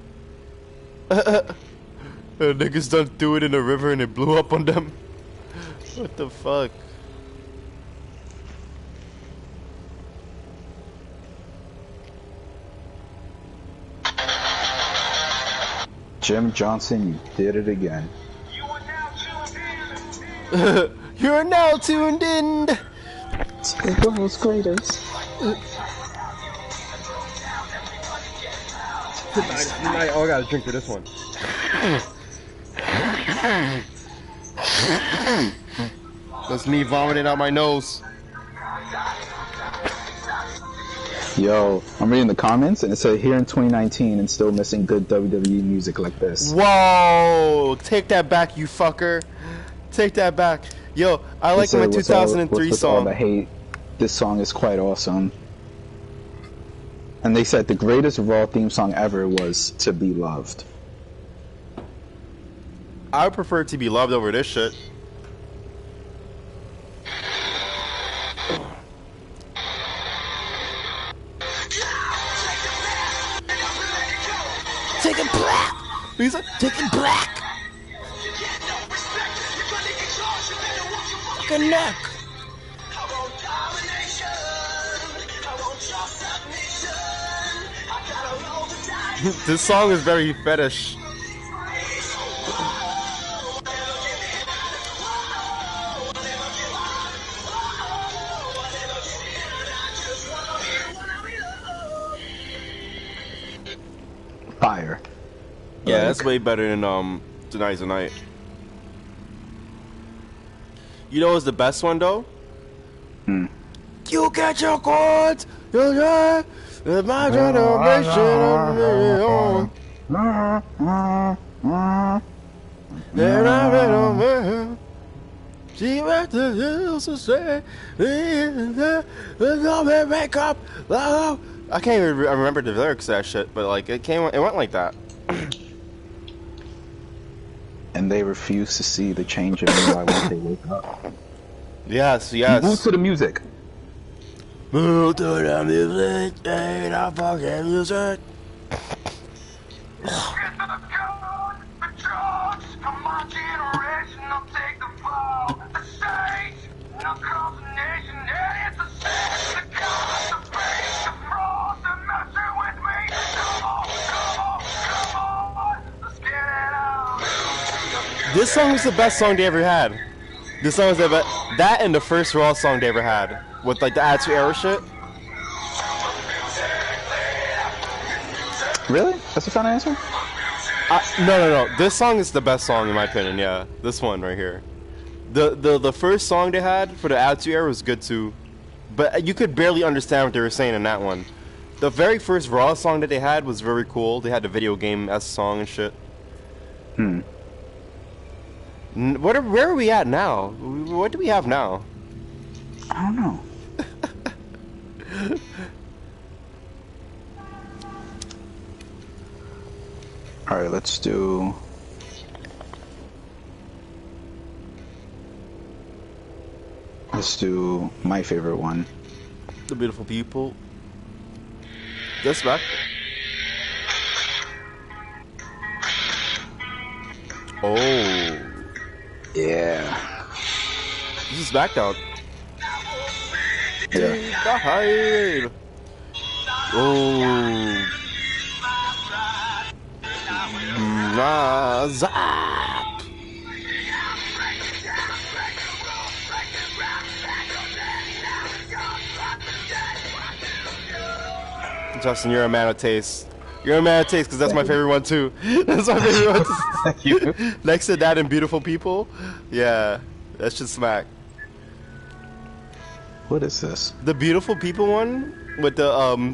Niggas done threw it in the river and it blew up on them. What the fuck? Jim Johnson, you did it again. You're now tuned in. The world's greatest. Oh, I gotta drink for this one. That's me vomiting out my nose. Yo, I'm reading the comments and it said here in 2019 and still missing good WWE music like this. Whoa! Take that back, you fucker. Take that back. Yo, I like my 2003 song. All the hate, this song is quite awesome. And they said the greatest Raw theme song ever was To Be Loved. I would prefer To Be Loved over this shit. Take it black! He's like, take it black! Fucking neck! This song is very fetish. fire. Yeah, Like, that's way better than Tonight's the Night. You know what's the best one though? hmm. You get your chords, you get my generation. And I read on me. She went to the hills to say, wake up. I can't even remember the lyrics to that shit, but like it went like that. And they refuse to see the change in me. Why won't they wake up? Yes. Move to the music. Move to the music, ain't a fucking music. This song was the best song they ever had. This song was the best. That and the first Raw song they ever had. With like the Attitude Era shit. Really? That's the final answer? No. This song is the best song in my opinion, yeah. This one right here. The first song they had for the Attitude Era was good too. But you could barely understand what they were saying in that one. The very first Raw song that they had was very cool. They had the video game as a song and shit. Where are we at now? What do we have now? I don't know. Alright, let's do... Let's do my favorite one. The Beautiful People. That's back. Oh. Yeah. This is SmackDown. Yeah. Oh. Zap. Justin, you're a man of taste. You're a man of taste because that's my favorite one too. That's my favorite one. Thank you. Next to that and Beautiful People, yeah, that should smack. What is this? The Beautiful People one with the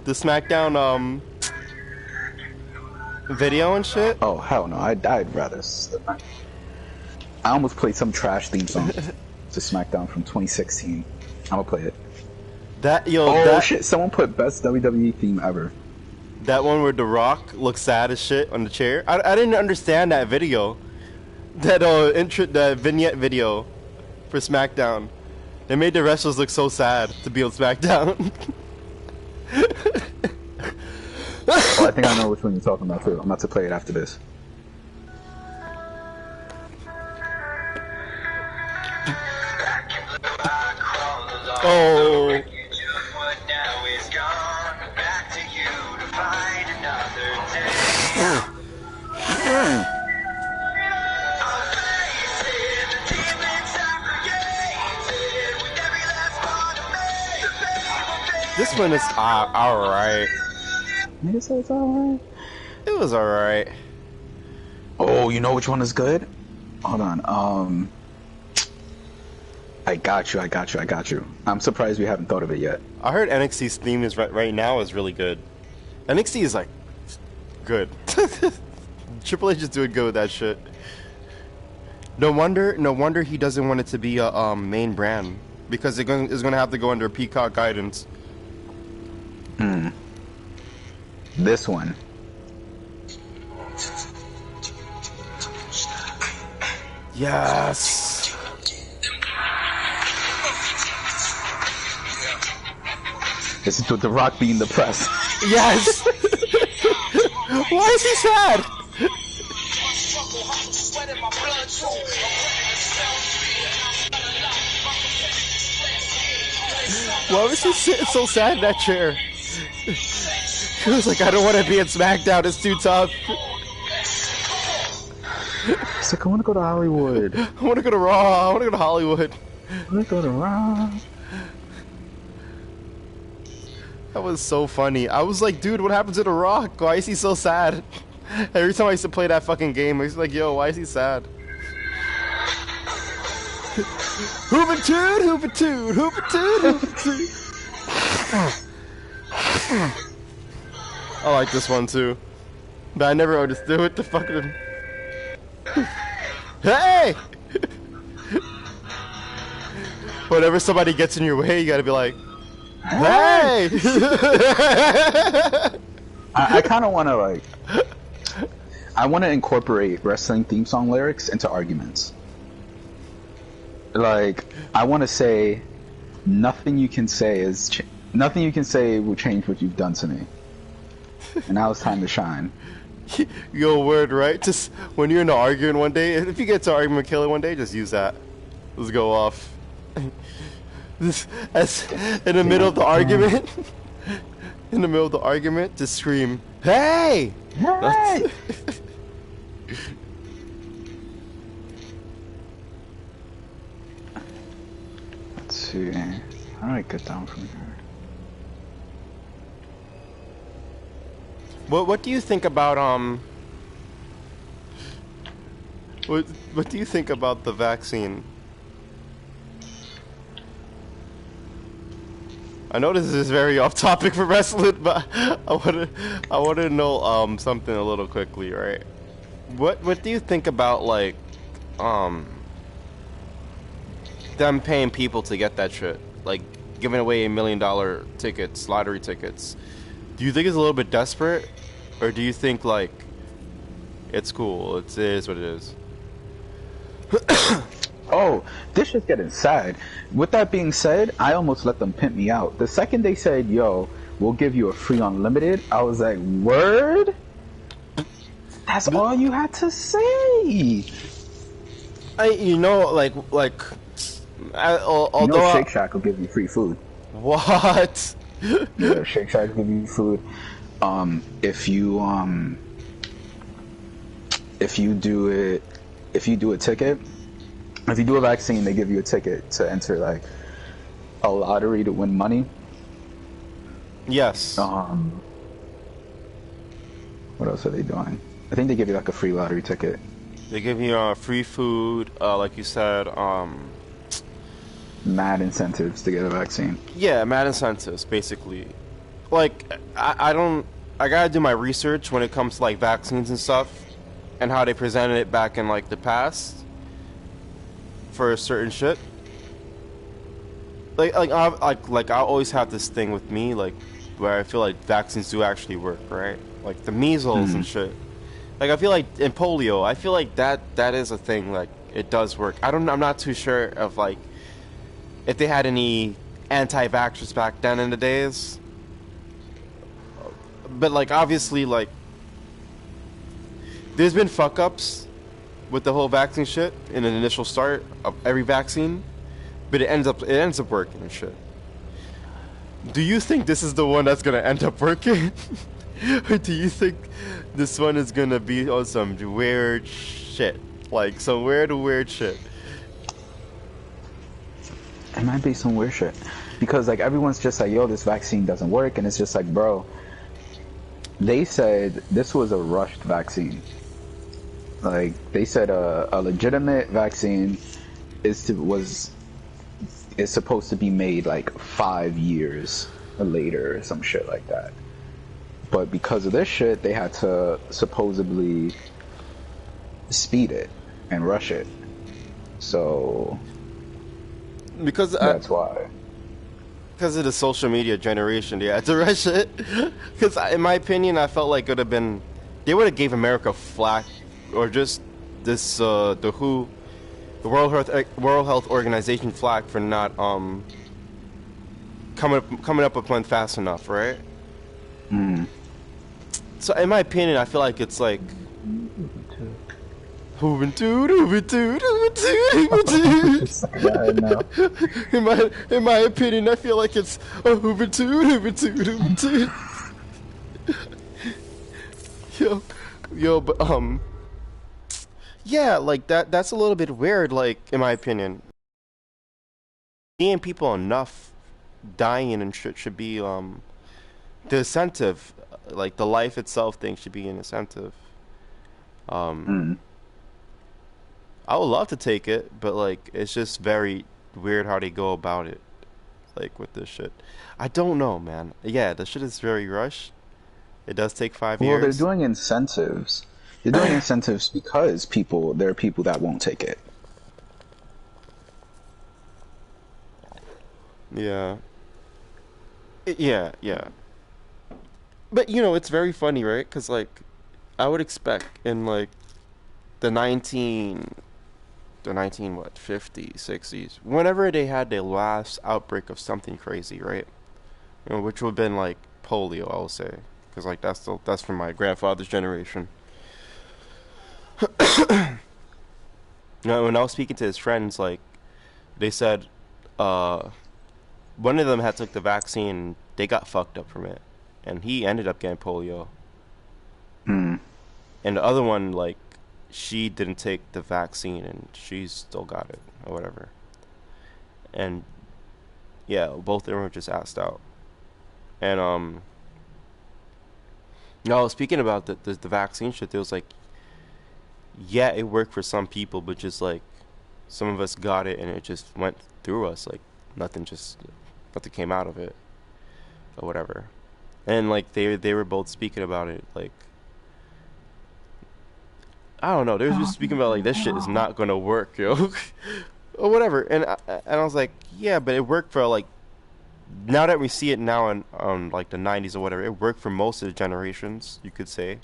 SmackDown video and shit. Oh hell no! I'd rather. I almost played some trash theme song to SmackDown from 2016. I'm gonna play it. Oh shit! Someone put best WWE theme ever. That one where The Rock looks sad as shit on the chair. I didn't understand that video. That vignette video for SmackDown. They made the wrestlers look so sad to be on SmackDown. Oh, I think I know which one you're talking about too. I'm about to play it after this. Oh. This one is alright. You say it's alright? It was alright. Oh, you know which one is good? Hold on. I got you. I'm surprised we haven't thought of it yet. I heard NXT's theme is right now is really good. NXT is like good. Triple H is doing good with that shit. No wonder he doesn't want it to be a main brand because it's gonna have to go under Peacock guidance. This one. Yes. This is with The Rock being depressed. Yes. Why is he sad? Why was he sitting so sad in that chair? He was like, I don't want to be in SmackDown, it's too tough. He's like, I want to go to Hollywood. I want to go to Raw, I want to go to Hollywood. I want to go to Raw. That was so funny. I was like, dude, what happened to The Rock? Why is he so sad? Every time I used to play that fucking game, I was like, yo, why is he sad? Hoovitude, hoovitude, hoovitude, hoovitude. I like this one too. But I never understood what the fuck. Hey! Whenever somebody gets in your way, you gotta be like, hey! I kind of want to like. I want to incorporate wrestling theme song lyrics into arguments. Like, I want to say, nothing you can say nothing you can say will change what you've done to me. And now it's time to shine. Yo, word, right? Just when you're in an argument one day, if you get to an argument killer one day, just use that. Let's go off. This, as in the middle of the argument, in the middle of the argument, just scream, "Hey!" Hey! Let's see. How do I get down from here? What do you think about what do you think about the vaccine? I know this is very off topic for wrestling, but I want to know something a little quickly, right? What do you think about like them paying people to get that shit, like giving away $1 million tickets, lottery tickets? Do you think it's a little bit desperate, or do you think like it's cool? It is what it is. Oh, this shit's getting sad. With that being said, I almost let them pimp me out. The second they said, yo, we'll give you a free unlimited, I was like, word? That's all you had to say. You know, although Shake Shack will give you free food. What? Yeah, Shake Shack will give you food. If you do a ticket, if you do a vaccine, they give you a ticket to enter like a lottery to win money. Yes. What else are they doing? I think they give you like a free lottery ticket. They give you free food, like you said. Mad incentives to get a vaccine. Yeah, mad incentives, basically. Like, I gotta do my research when it comes to like vaccines and stuff, and how they presented it back in like the past for a certain shit. I always have this thing with me, like, where I feel like vaccines do actually work, right? Like the measles and shit. Like I feel like in polio, I feel like that is a thing. Like it does work. I'm not too sure of like if they had any anti-vaxxers back then in the days. But like obviously like there's been fuck ups with the whole vaccine shit in the initial start of every vaccine, but it ends up working and shit. Do you think this is the one that's gonna end up working? Or do you think this one is gonna be on some weird shit? Like some weird shit? It might be some weird shit. Because like everyone's just like, yo, this vaccine doesn't work, and it's just like, bro, they said this was a rushed vaccine. Like they said a legitimate vaccine is supposed to be made like 5 years later or some shit like that. But because of this shit, they had to supposedly speed it and rush it. So because that's why. Because of the social media generation, they had to rush it. Because in my opinion, I felt like it would have been, they would have gave America flack, or just this the WHO, the World Health Organization flack for not coming up with one fast enough, right? So in my opinion, I feel like it's like in my opinion, I feel like it's yo, but yeah, like that's a little bit weird, like in my opinion. Seeing people enough dying and shit should be the incentive, like the life itself thing should be an incentive. Mm. I would love to take it, but like it's just very weird how they go about it, like with this shit. I don't know, man. Yeah, the shit is very rushed. It does take five Well, they're years. doing incentives. They're doing incentives because there are people that won't take it. Yeah. Yeah, yeah. But you know, it's very funny, right? Because like, I would expect in like the 19 what 50s, 60s, whenever they had their last outbreak of something crazy, right? You know, which would have been like polio, I will say, because like that's from my grandfather's generation. You know, when I was speaking to his friends, like they said, uh, one of them had took the vaccine, they got fucked up from it, and he ended up getting polio. Mm. And the other one, like, she didn't take the vaccine and she still got it or whatever. And yeah, both of them were just asked out. And no, speaking about the vaccine shit, there was like, yeah, it worked for some people, but just like some of us got it and it just went through us, like nothing came out of it or whatever. And like they were both speaking about it, like I don't know, they were just speaking about like this shit is not gonna work, yo, or whatever. And I was like, yeah, but it worked for like now that we see it now in like the 90s or whatever, it worked for most of the generations, you could say.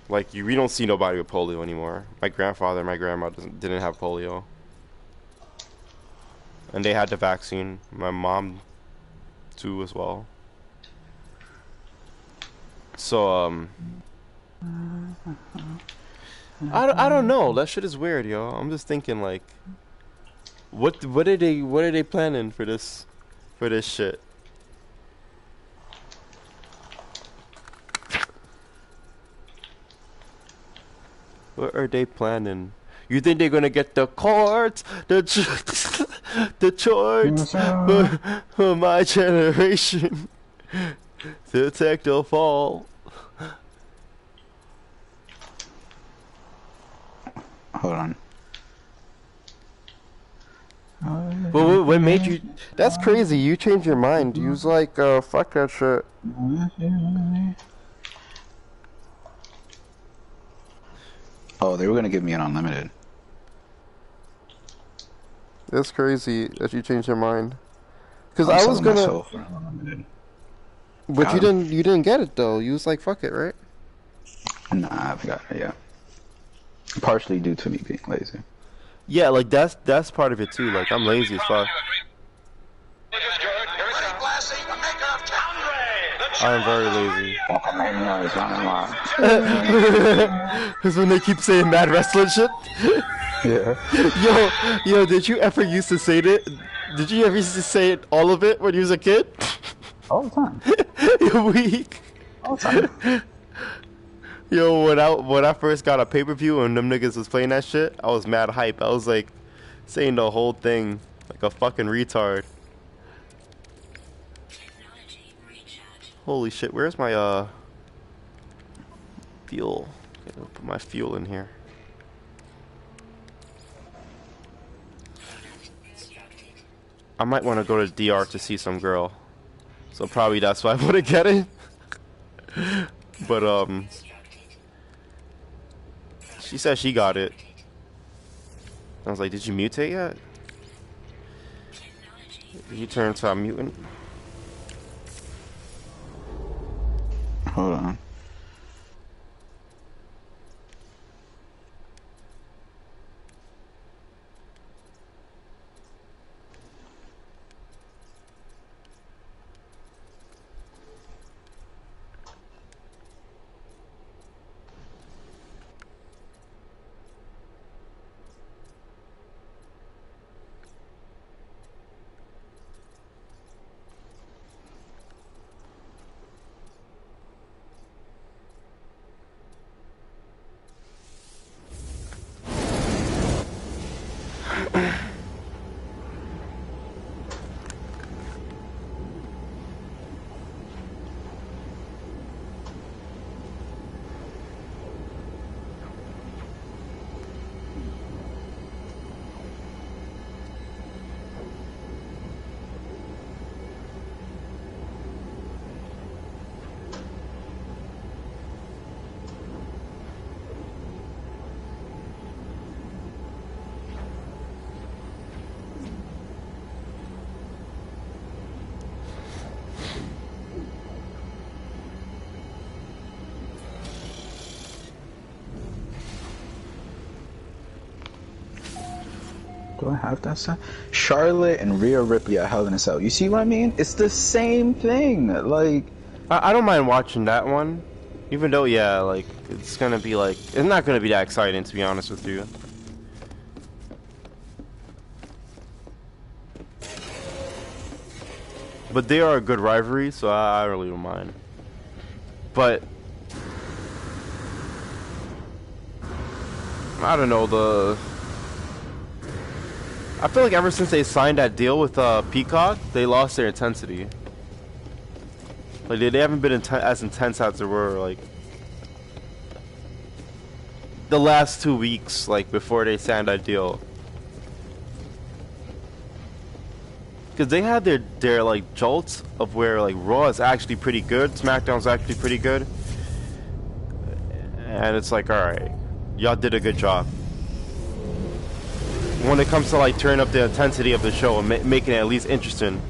Like we don't see nobody with polio anymore. My grandfather, and my grandma didn't have polio, and they had the vaccine. My mom too as well. So I don't know. That shit is weird, yo. I'm just thinking like, what are they planning for this shit? What are they planning? You think they're gonna get the courts, the charts for my generation to take the fall? Hold on. But what made you? That's crazy. You changed your mind. You was like, fuck that shit. Oh, they were gonna give me an unlimited. That's crazy that you changed your mind. Cause I'm I was selling gonna, myself for an unlimited. but Got him. you didn't get it though. You was like, fuck it, right? Nah, I haven't got it yet. Partially due to me being lazy. Yeah, like that's part of it too. Like I'm lazy as fuck. I'm very lazy. Cause when they keep saying mad wrestling shit. Yeah. Yo, did you ever used to say that? Did you ever used to say it, all of it when you was a kid? All the time. You're weak. All the time. Yo, when I first got a pay-per-view and them niggas was playing that shit, I was mad hype. I was like saying the whole thing like a fucking retard. Holy shit, where's my fuel? Gotta put my fuel in here. I might want to go to DR to see some girl. So probably that's why I want to get it. But she said she got it. I was like, did you mutate yet? Did you turn into a mutant? Hold on. Do I have that set? Charlotte and Rhea Ripley at Hell in a Cell. You see what I mean? It's the same thing. Like, I don't mind watching that one, even though like it's gonna be like it's not gonna be that exciting, to be honest with you. But they are a good rivalry, so I really don't mind. But I don't know, I feel like ever since they signed that deal with Peacock, they lost their intensity. Like they haven't been as intense as they were like the last 2 weeks, like before they signed that deal. Because they had their like jolts of where like Raw is actually pretty good, SmackDown's actually pretty good, and it's like, all right, y'all did a good job. When it comes to like turning up the intensity of the show and making it at least interesting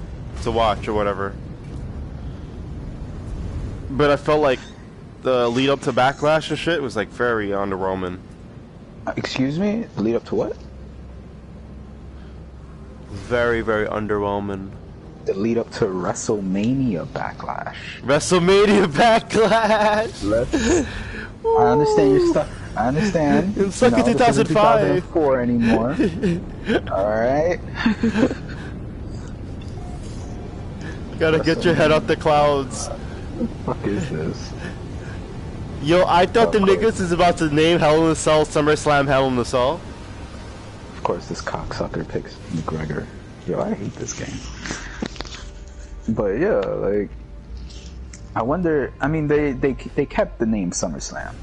to watch or whatever. But I felt like the lead up to Backlash and shit was like very underwhelming. Excuse me? Lead up to what? Very, very underwhelming. The lead up to WrestleMania Backlash. WrestleMania Backlash! I understand your stuff. I understand. It's like in 2005. 2004 anymore. Alright. Gotta get your head out the clouds. What the fuck is this? Yo, I thought the niggas is about to name Hell in a Cell SummerSlam Hell in a Cell. Of course, this cocksucker picks McGregor. Yo, I hate this game. But yeah, like, I wonder. I mean, they kept the name SummerSlam,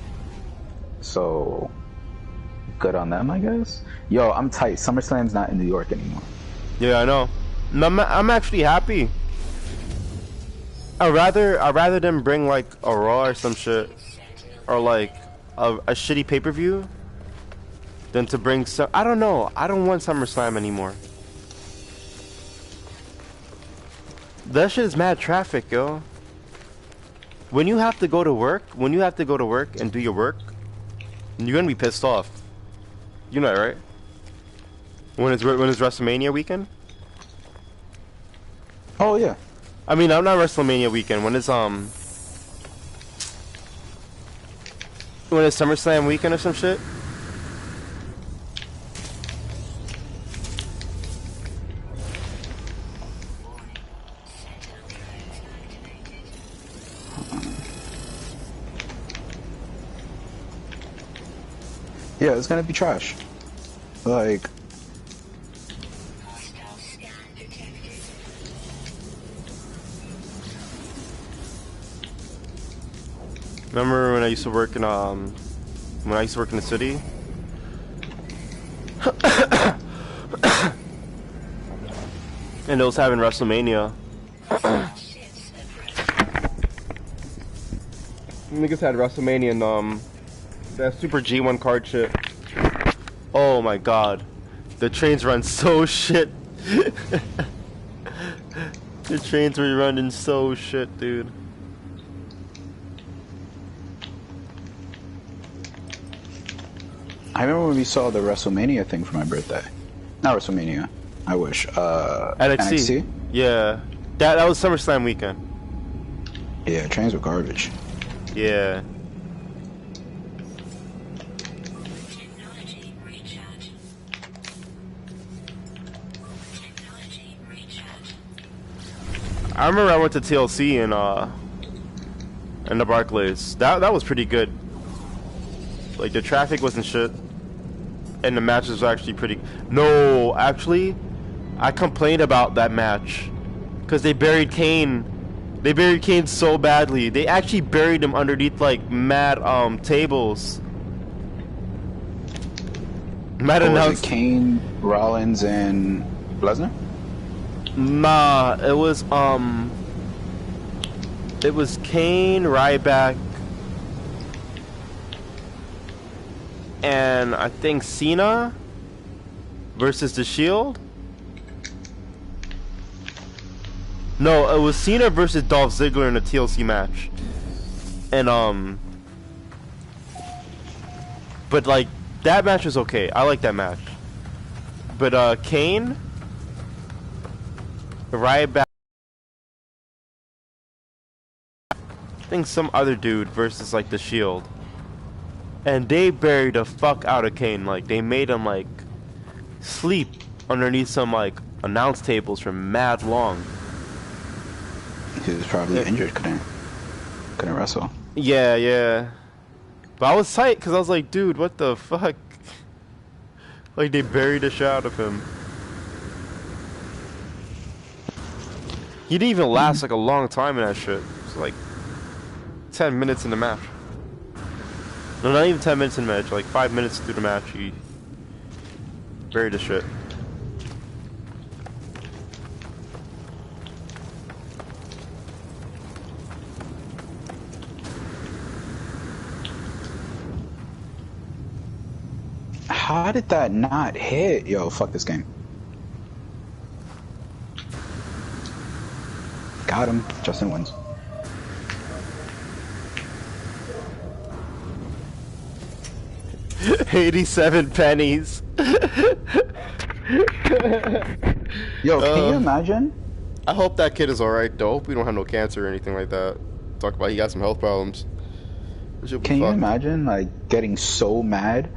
so good on them, I guess. Yo, I'm tight. SummerSlam's not in New York anymore. Yeah, I know. I'm actually happy. I'd rather them bring like a Raw or some shit, or like a shitty pay-per-view, than to bring some. I don't know. I don't want SummerSlam anymore. That shit is mad traffic, yo. When you have to go to work, and do your work, you're gonna be pissed off. You know that, right? When it's WrestleMania weekend. Oh yeah. I mean, I'm not WrestleMania weekend. When it's SummerSlam weekend or some shit. Yeah, it's gonna be trash. Like, remember when I used to work in the city? And it was having WrestleMania. Niggas had WrestleMania and that Super G1 card shit. Oh my god. The trains run so shit. The trains were running so shit, dude. I remember when we saw the WrestleMania thing for my birthday. Not WrestleMania. I wish. NXT. Yeah. That was SummerSlam weekend. Yeah, trains were garbage. Yeah. I remember I went to TLC in the Barclays. That was pretty good. Like the traffic wasn't shit, and the matches was actually pretty. No, actually, I complained about that match because they buried Kane. They buried Kane so badly. They actually buried him underneath like mad tables. Mad Was it Kane, Rollins, and Lesnar? Nah, it was Kane, Ryback, and I think Cena versus The Shield. No, it was Cena versus Dolph Ziggler in a TLC match. And but like that match was okay. I like that match. But Kane, right back. I think some other dude versus like the Shield, and they buried the fuck out of Kane. Like they made him like sleep underneath some like announce tables for mad long. He was probably injured, couldn't wrestle. Yeah. But I was tight because I was like, dude, what the fuck? Like they buried the shit out of him. He didn't even last like a long time in that shit. It was like 10 minutes in the match. No, not even 10 minutes in the match. Like 5 minutes through the match, he buried the shit. How did that not hit? Yo, fuck this game. Got him. Justin wins. $87 pennies. Yo, can you imagine? I hope that kid is alright though. I hope we don't have no cancer or anything like that. Talk about he got some health problems. Can you imagine like getting so mad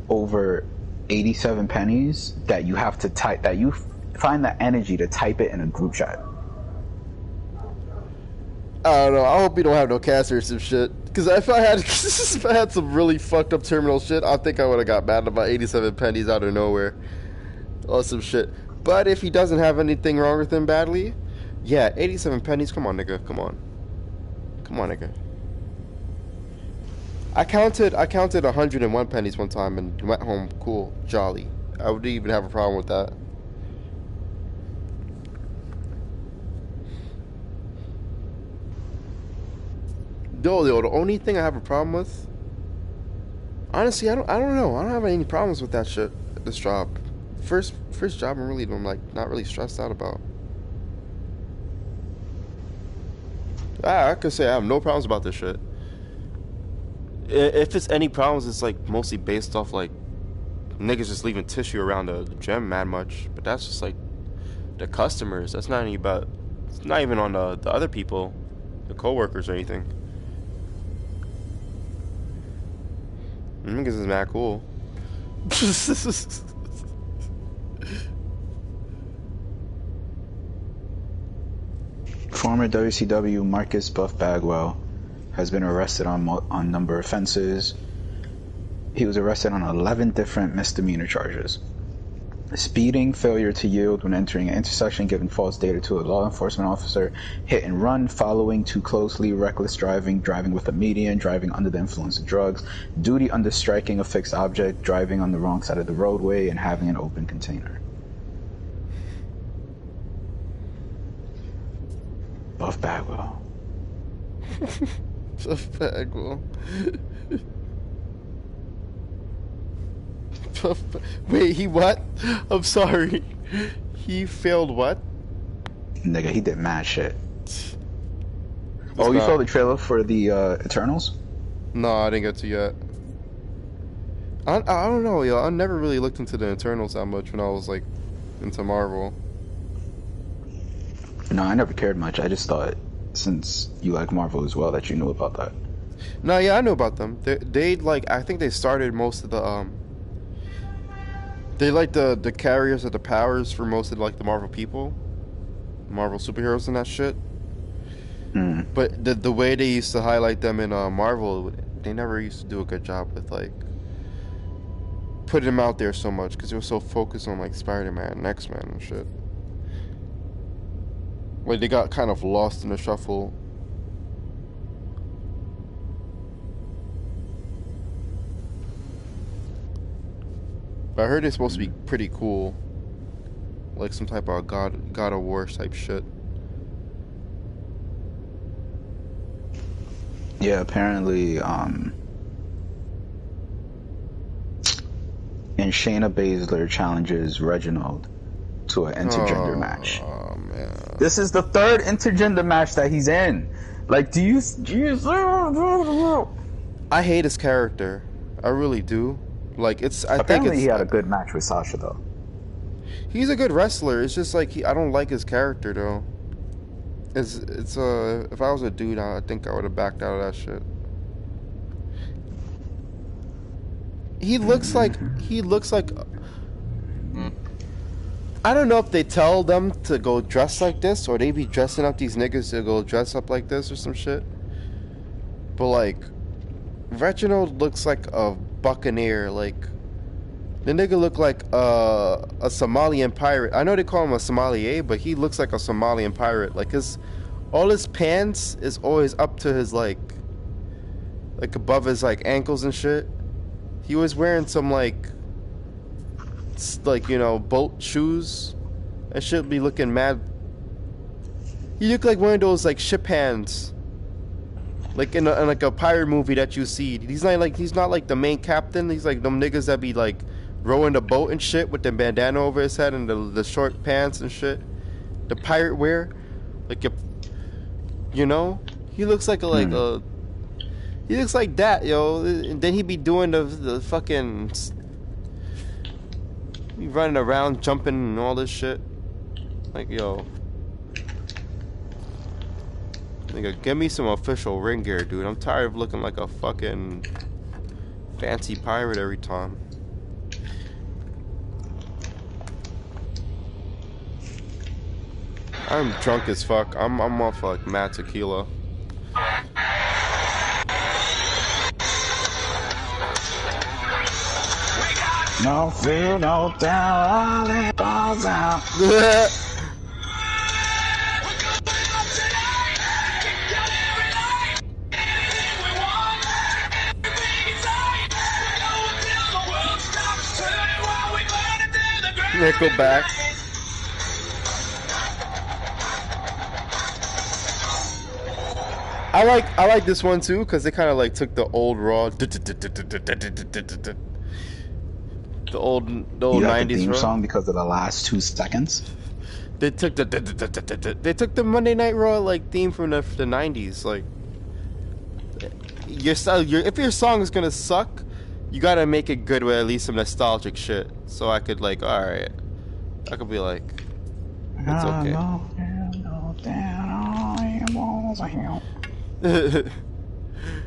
over 87 pennies that you have to type, that you find the energy to type it in a group chat? I don't know. I hope we don't have no cancer or some shit. Because if I had some really fucked up terminal shit, I think I would have got mad about 87 pennies out of nowhere. Or some shit. But if he doesn't have anything wrong with him badly, yeah, 87 pennies. Come on, nigga. Come on, nigga. I counted 101 pennies one time and went home cool, jolly. I wouldn't even have a problem with that. Yo, the only thing I have a problem with, honestly, I don't know. I don't have any problems with that shit. This job, first job, I'm like not really stressed out about. I could say I have no problems about this shit. If it's any problems, it's like mostly based off like niggas just leaving tissue around the gym mad much. But that's just like the customers. That's not any about. It's not even on the other people, the coworkers or anything. Niggas is mad cool. Former WCW Marcus Buff Bagwell has been arrested on number of offenses. He was arrested on 11 different misdemeanor charges. Speeding, failure to yield when entering an intersection, giving false data to a law enforcement officer, hit and run, following too closely, reckless driving, driving with a median, driving under the influence of drugs, duty under striking a fixed object, driving on the wrong side of the roadway, and having an open container. Buff Bagwell. Buff Bagwell. Wait, he what? I'm sorry. He failed what? Nigga, he did mad shit. Oh, you saw the trailer for the Eternals? No, I didn't get to yet. I don't know, yo. I never really looked into the Eternals that much when I was like into Marvel. No, I never cared much. I just thought, since you like Marvel as well, that you knew about that. No, yeah, I knew about them. They like, I think they started most of the they like the carriers of the powers for most of like the Marvel people, Marvel superheroes and that shit. But the way they used to highlight them in Marvel, they never used to do a good job with like putting them out there so much because they were so focused on like Spider-Man and X-Men and shit. Like they got kind of lost in the shuffle. But I heard it's supposed to be pretty cool. Like some type of God of War type shit. Yeah, apparently, and Shayna Baszler challenges Reginald to an intergender match. Oh, man. This is the third intergender match that he's in. Like, do you... I hate his character. I really do. Like, it's... Apparently he had a good match with Sasha, though. He's a good wrestler. It's just like I don't like his character though. It's if I was a dude, I think I would have backed out of that shit. He looks like I don't know if they tell them to go dress like this or they be dressing up these niggas to go dress up like this or some shit. But like Reginald looks like a buccaneer. Like the nigga look like a Somalian pirate. I know they call him a sommelier, but he looks like a Somalian pirate. Like all his pants is always up to his like above his like ankles and shit. He was wearing some like you know, boat shoes. That shit be looking mad. He look like one of those like ship hands, like in like a pirate movie that you see. He's not like the main captain. He's like them niggas that be like rowing the boat and shit with the bandana over his head and the short pants and shit. The pirate wear, like you know, he looks like he looks like that, yo. And then he be doing the fucking. Be running around, jumping, and all this shit. Like, yo. Nigga, give me some official ring gear, dude. I'm tired of looking like a fucking fancy pirate every time. I'm drunk as fuck. I'm off like mad tequila. No fear, no doubt, all it falls out. Nickelback. I like this one too because they kind of like took the old raw, the old you like 90s the theme raw song because of the last 2 seconds. They took the Monday Night Raw like theme from the 90s. Like if your song is gonna suck, you gotta make it good with at least some nostalgic shit. So I could like, all right, I could be like, it's okay.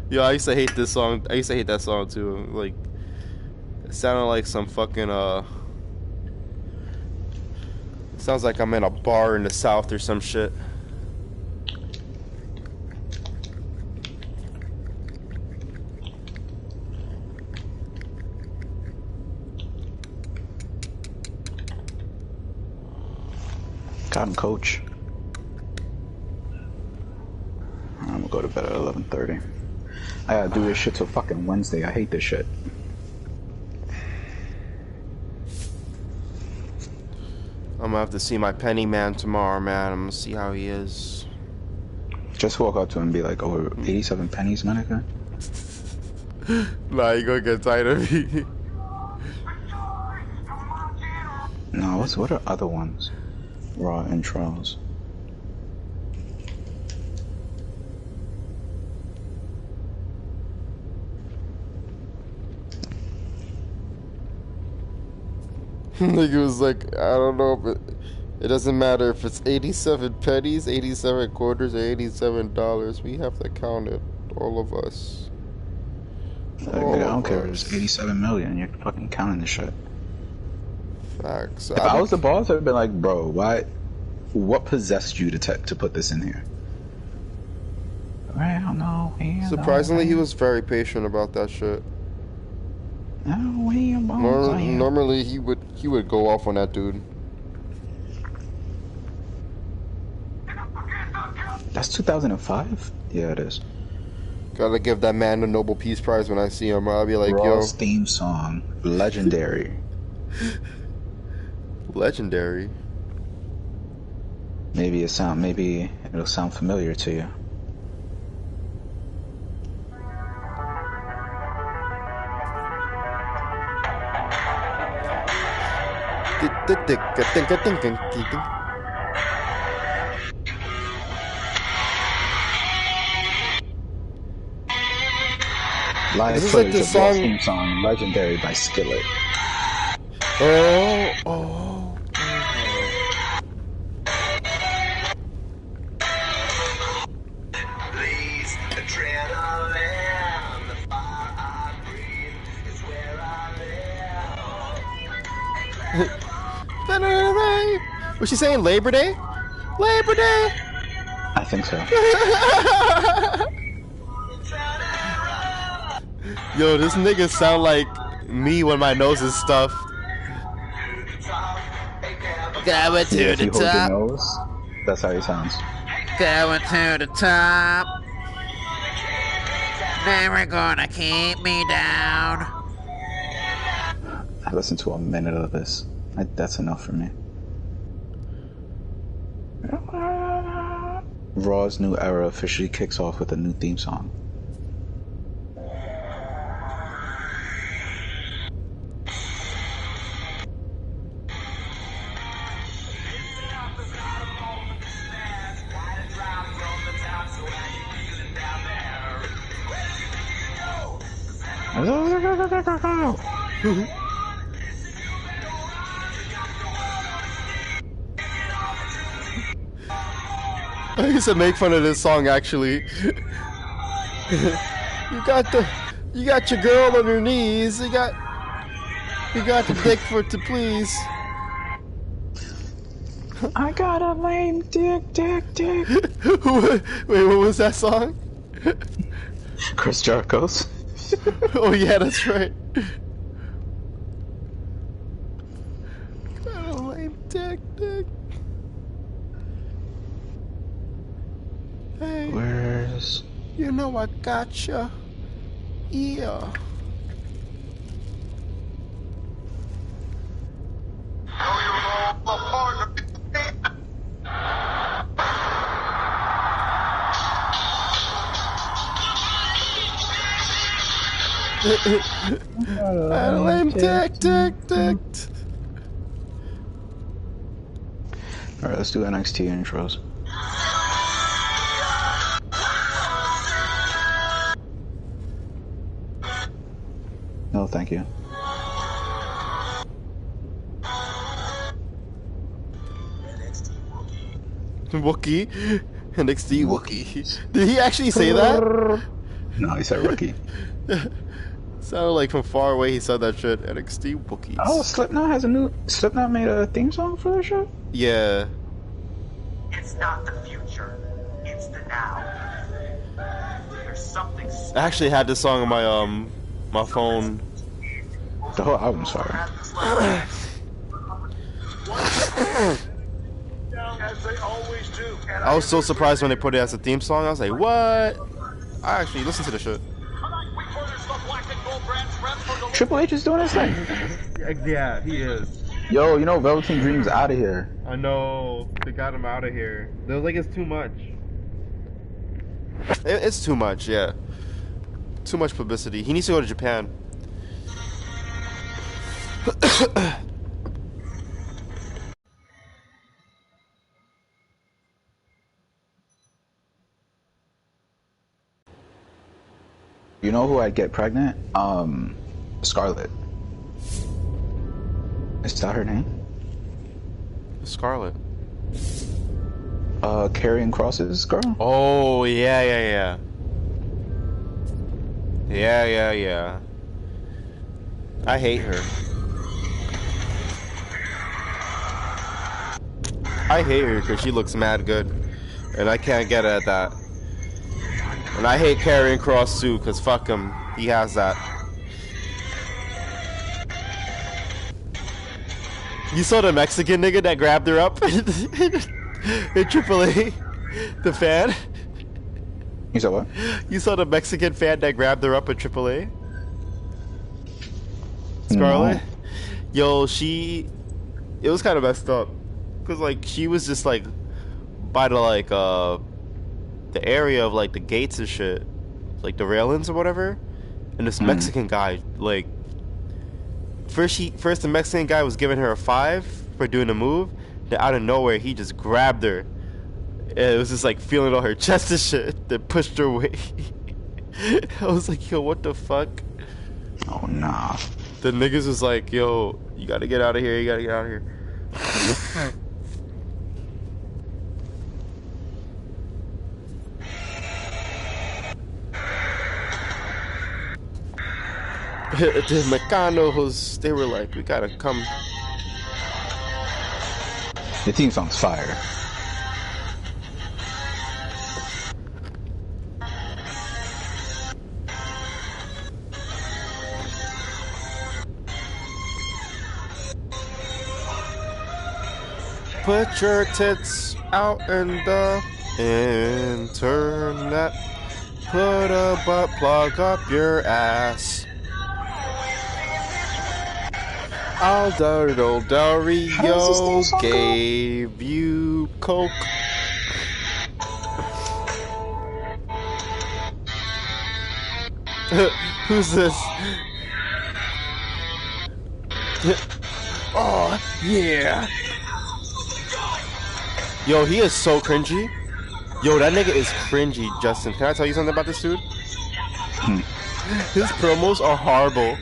Yo, I used to hate this song. I used to hate that song too. Like, it sounded like some fucking it sounds like I'm in a bar in the South or some shit. Got him, coach. I'm gonna go to bed at 11:30. I gotta do this shit till fucking Wednesday. I hate this shit. I'm gonna have to see my penny man tomorrow, man. I'm gonna see how he is. Just walk up to him and be like, "Oh, 87 pennies, man." Nah, you gonna get tired of me. No, what are other ones? Raw intros. Nigga was like, I don't know, but it doesn't matter if it's 87 pennies, 87 quarters, or $87. We have to count it, all of us. Like, I don't care if it's 87 million. You're fucking counting the shit. Facts. If I was the boss, I'd be like, bro, what possessed you to put this in here? I don't know. Surprisingly, he was very patient about that shit. Normally, he would go off on that dude. That's 2005? Yeah, it is. Gotta give that man the Nobel Peace Prize when I see him. I'll be like, Raw's yo. theme song, legendary. Legendary. Maybe it'll sound familiar to you. Live This is footage like the of Raw's theme song, legendary by Skillet. Oh. Was she saying Labor Day? Labor Day! I think so. Yo, this nigga sound like me when my nose is stuffed. Going to Yeah, the if you hold your top. nose, that's how he sounds. Going to the top. Never gonna keep me down. I listened to a minute of this. That's enough for me. Raw's new era officially kicks off with a new theme song. I used to make fun of this song actually. you got your girl on your knees. You got the dick for to please. I got a lame dick. Wait, what was that song? Chris Jericho's. Oh yeah, that's right. Got a lame dick. Hey, Where's... you know I gotcha. Yeah. Lame dick. Alright, let's do NXT intros. No, thank you. Wookie. NXT Wookie. Did he actually say that? No, he said rookie. Sounded like from far away he said that shit. NXT Wookiees. Oh, Slipknot made a theme song for that show? Yeah. It's not the future, it's the now. There's something I actually had this song on my phone. The whole album's fire. as they always do. I was so surprised when they put it as a theme song. I was like, what? I actually listened to the shit. Triple H is doing his thing. Yeah, he is. Yo, you know Velveteen Dream's out of here. I know. They got him out of here. They was like, it's too much. It's too much, yeah. Too much publicity. He needs to go to Japan. You know who I'd get pregnant? Scarlett. Is that her name? Scarlett. Karrion Kross's girl? Oh, yeah. Yeah. I hate her. I hate her because she looks mad good. And I can't get at that. And I hate Karrion Kross too, because fuck him. He has that. You saw the Mexican nigga that grabbed her up? In AAA? The fan? You said what? You saw the Mexican fan that grabbed her up at AAA? Scarlett? No. Yo, it was kind of messed up. Cause like, she was just like, by the area of like the gates and shit. Like the railings or whatever. And this Mexican guy, like, first the Mexican guy was giving her a 5 for doing the move. Then out of nowhere, he just grabbed her. And it was just like feeling on her chest and shit. Then pushed her away. I was like, yo, what the fuck? Oh, nah. The niggas was like, yo, you gotta get out of here, you gotta get out of here. The Mexicanos, they were like, we gotta come. The theme song's fire. Put your tits out in the internet. Put a butt plug up your ass. Aldo Del Rio gave you coke. Who's this? Oh, yeah. Yo, he is so cringy. Yo, that nigga is cringy, Justin. Can I tell you something about this dude? His promos are horrible.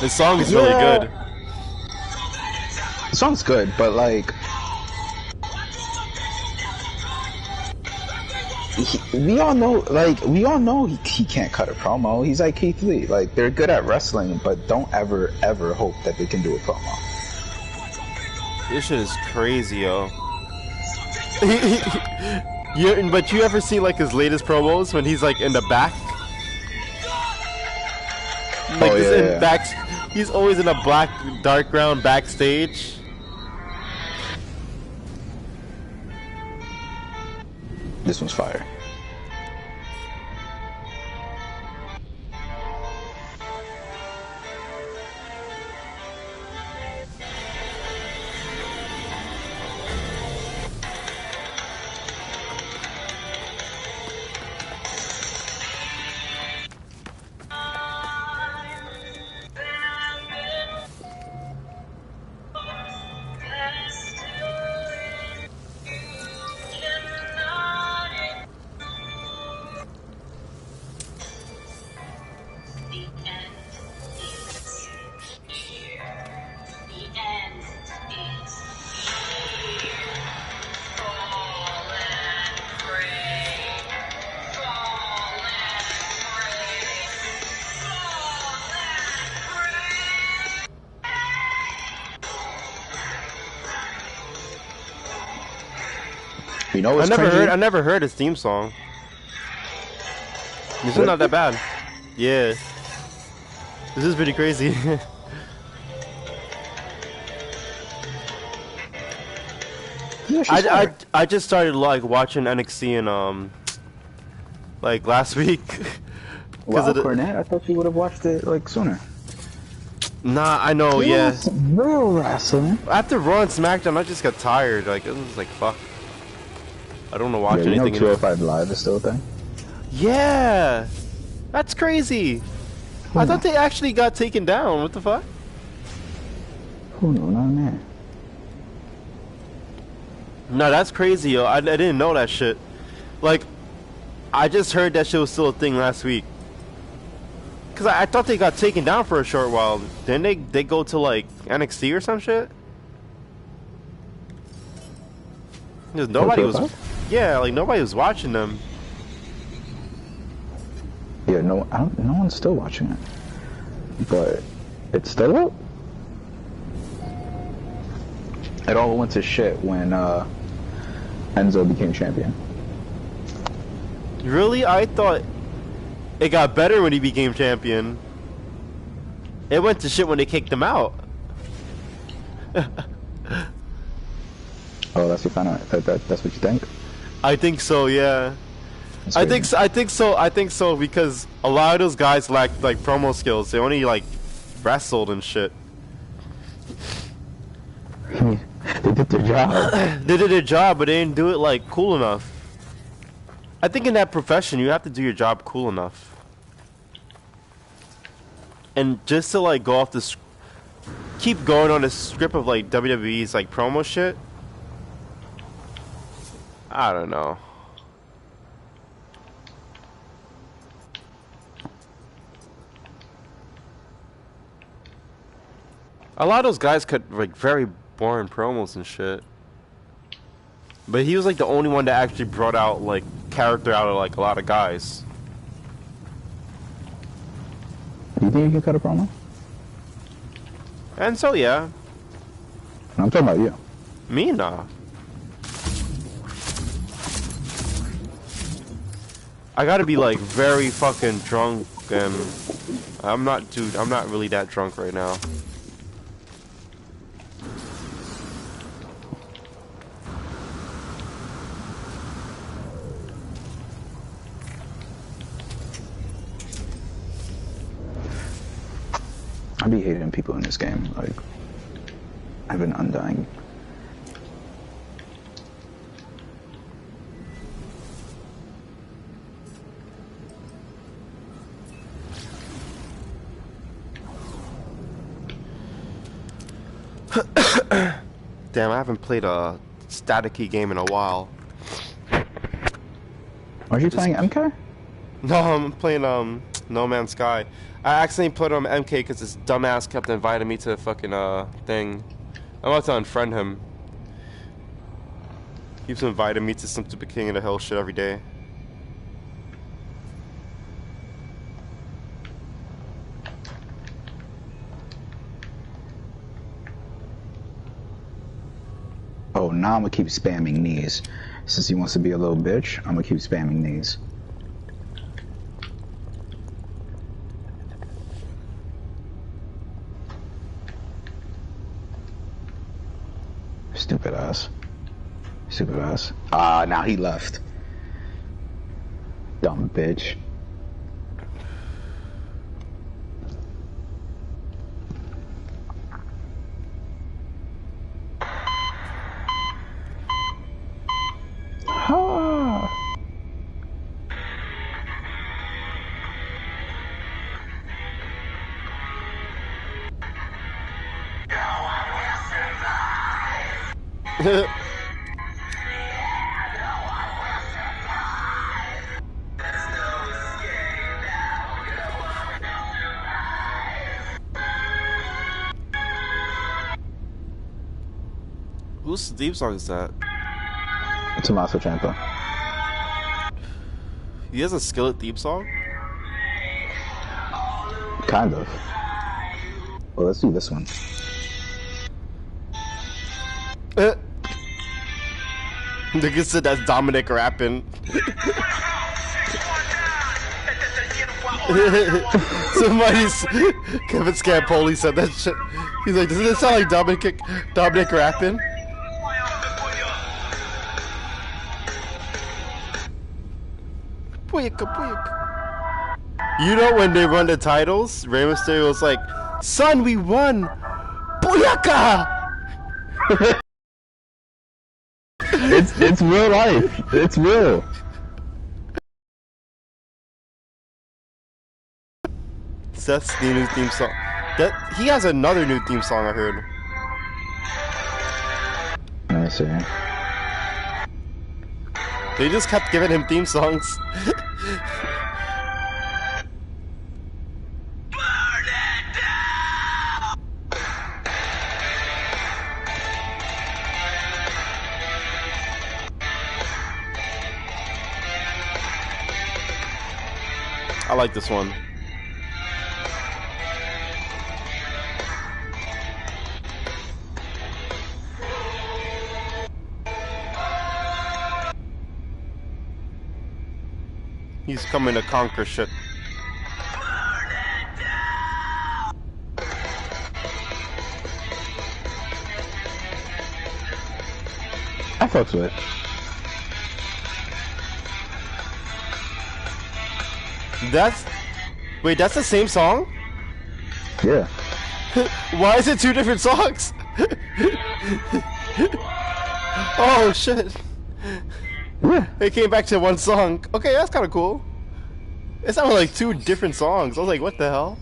The song is really good. The song's good, but like... we all know he can't cut a promo. He's like Keith Lee. Like, they're good at wrestling, but don't ever hope that they can do a promo. This shit is crazy, yo. Yeah, but you ever see like his latest promos when he's like in the back? Like back, he's always in a black dark ground backstage. This one's fire. You know, I never heard his theme song. This is not that bad. Yeah, this is pretty crazy. I just started like watching NYC and like last week. Wow, Cornette, I thought you would have watched it like sooner. Nah, I know, yeah. Real wrestling. After Raw and SmackDown, I just got tired. Like, it was like, fuck. I don't know watch anything anymore. 205 anymore. Live is still a thing? Yeah! That's crazy! I thought they actually got taken down. What the fuck? Who knows, not man. No, that's crazy, yo. I didn't know that shit. Like, I just heard that shit was still a thing last week. Cause I thought they got taken down for a short while. Then they go to like NXT or some shit. Cause nobody was, yeah, like nobody was watching them. Yeah, no one's still watching it. But it's still up. It all went to shit when Enzo became champion. Really? I thought it got better when he became champion. It went to shit when they kicked him out. Oh, that's what kind of that's what you think? I think so, yeah. I think so because a lot of those guys lacked like promo skills. They only like wrestled and shit. They did their job. They did their job, but they didn't do it like cool enough. I think in that profession, you have to do your job cool enough. And just to like go off this, keep going on the script of like WWE's like promo shit. I don't know. A lot of those guys cut like very boring promos and shit. But he was like the only one that actually brought out like character out of like a lot of guys. Do you think you can cut a promo? And so, yeah. I'm talking about you. Me, nah. I gotta be like very fucking drunk, and I'm not, dude. I'm not really that drunk right now. I be hating people in this game. Like, I've been undying. Damn, I haven't played a staticky game in a while. Are you playing MK? No, I'm playing No Man's Sky. I accidentally put on MK because this dumbass kept inviting me to the fucking thing. I'm about to unfriend him. He keeps inviting me to some stupid King of the Hill shit every day. Oh, now I'm gonna keep spamming knees. Since he wants to be a little bitch, I'm gonna keep spamming knees. Stupid ass. Stupid ass. Ah, now he left. Dumb bitch. Ah. Whose theme song is that? Tommaso Ciampa. He has a Skillet theme song? Kind of. Well, let's do this one. Nigga said that's Dominic rapping. Somebody's Kevin Scampoli said that shit. He's like, doesn't it sound like Dominic rapping? You know when they run the titles, Rey Mysterio was like, "Son, we won! Booyaka!" It's real life. It's real. Seth's new theme song. That he has another new theme song I heard. Let me see. They just kept giving him theme songs. I like this one. He's coming to conquer shit. I fucks with it. Wait, that's the same song? Yeah. Why is it two different songs? Oh shit. Yeah. They came back to one song. Okay, that's kind of cool. It sounded like two different songs. I was like, what the hell?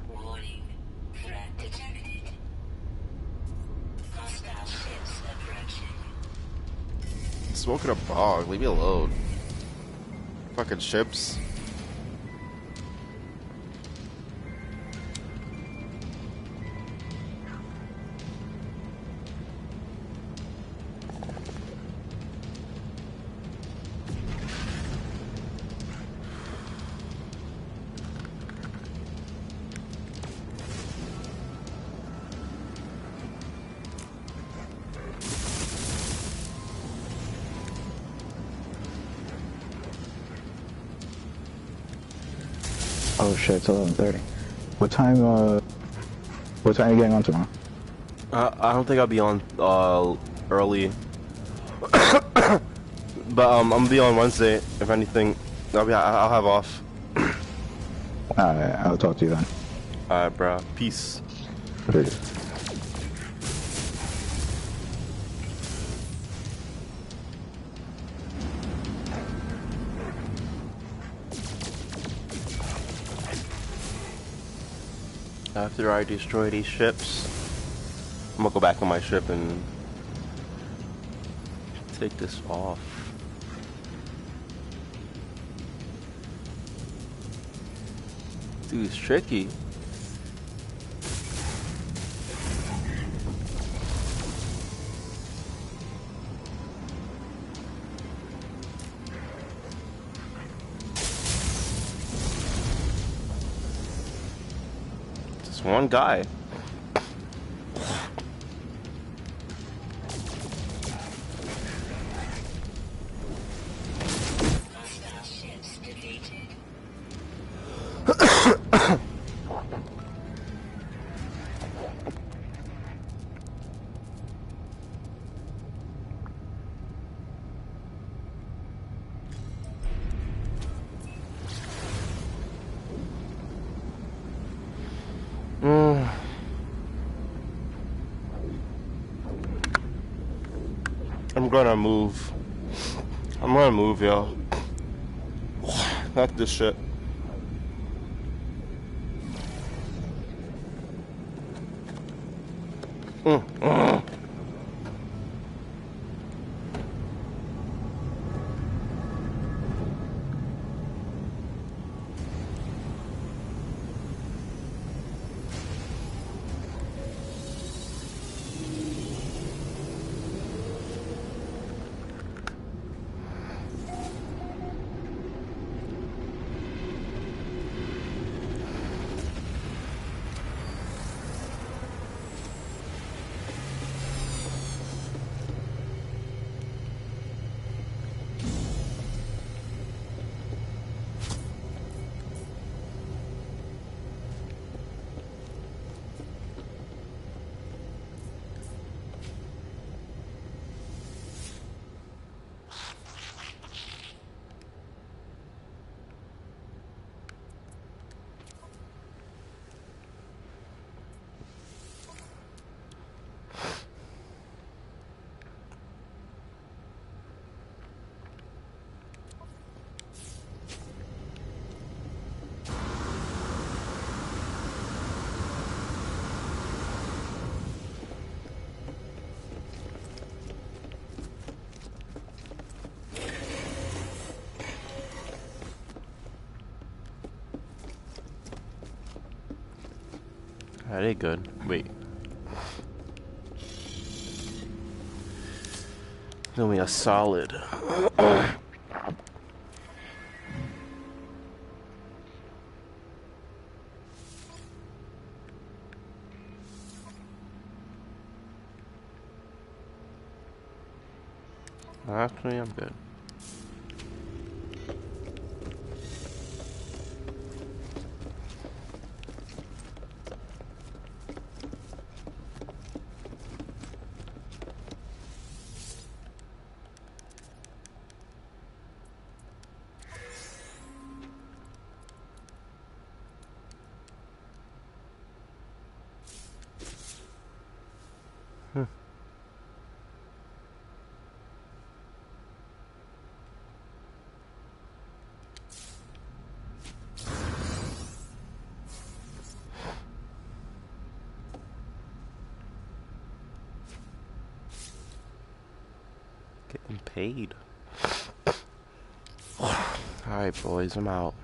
Warning. Threat detected. Hostile ships approaching. Smoking a bog. Leave me alone. Fucking ships. Oh shit, it's 11:30. What time? What time are you getting on tomorrow? I don't think I'll be on early, but I'm gonna be on Wednesday. If anything, I'll have off. Alright, I'll talk to you then. Alright, bro. Peace. Peace. After I destroy these ships, I'm gonna go back on my ship and take this off. Dude, it's tricky. Just one guy. Hostile ships defeated. I'm gonna move. I'm gonna move, yo. Fuck this shit. That ain't good. Wait. Give me a solid. Actually, I'm good. Getting paid. Alright, boys, I'm out.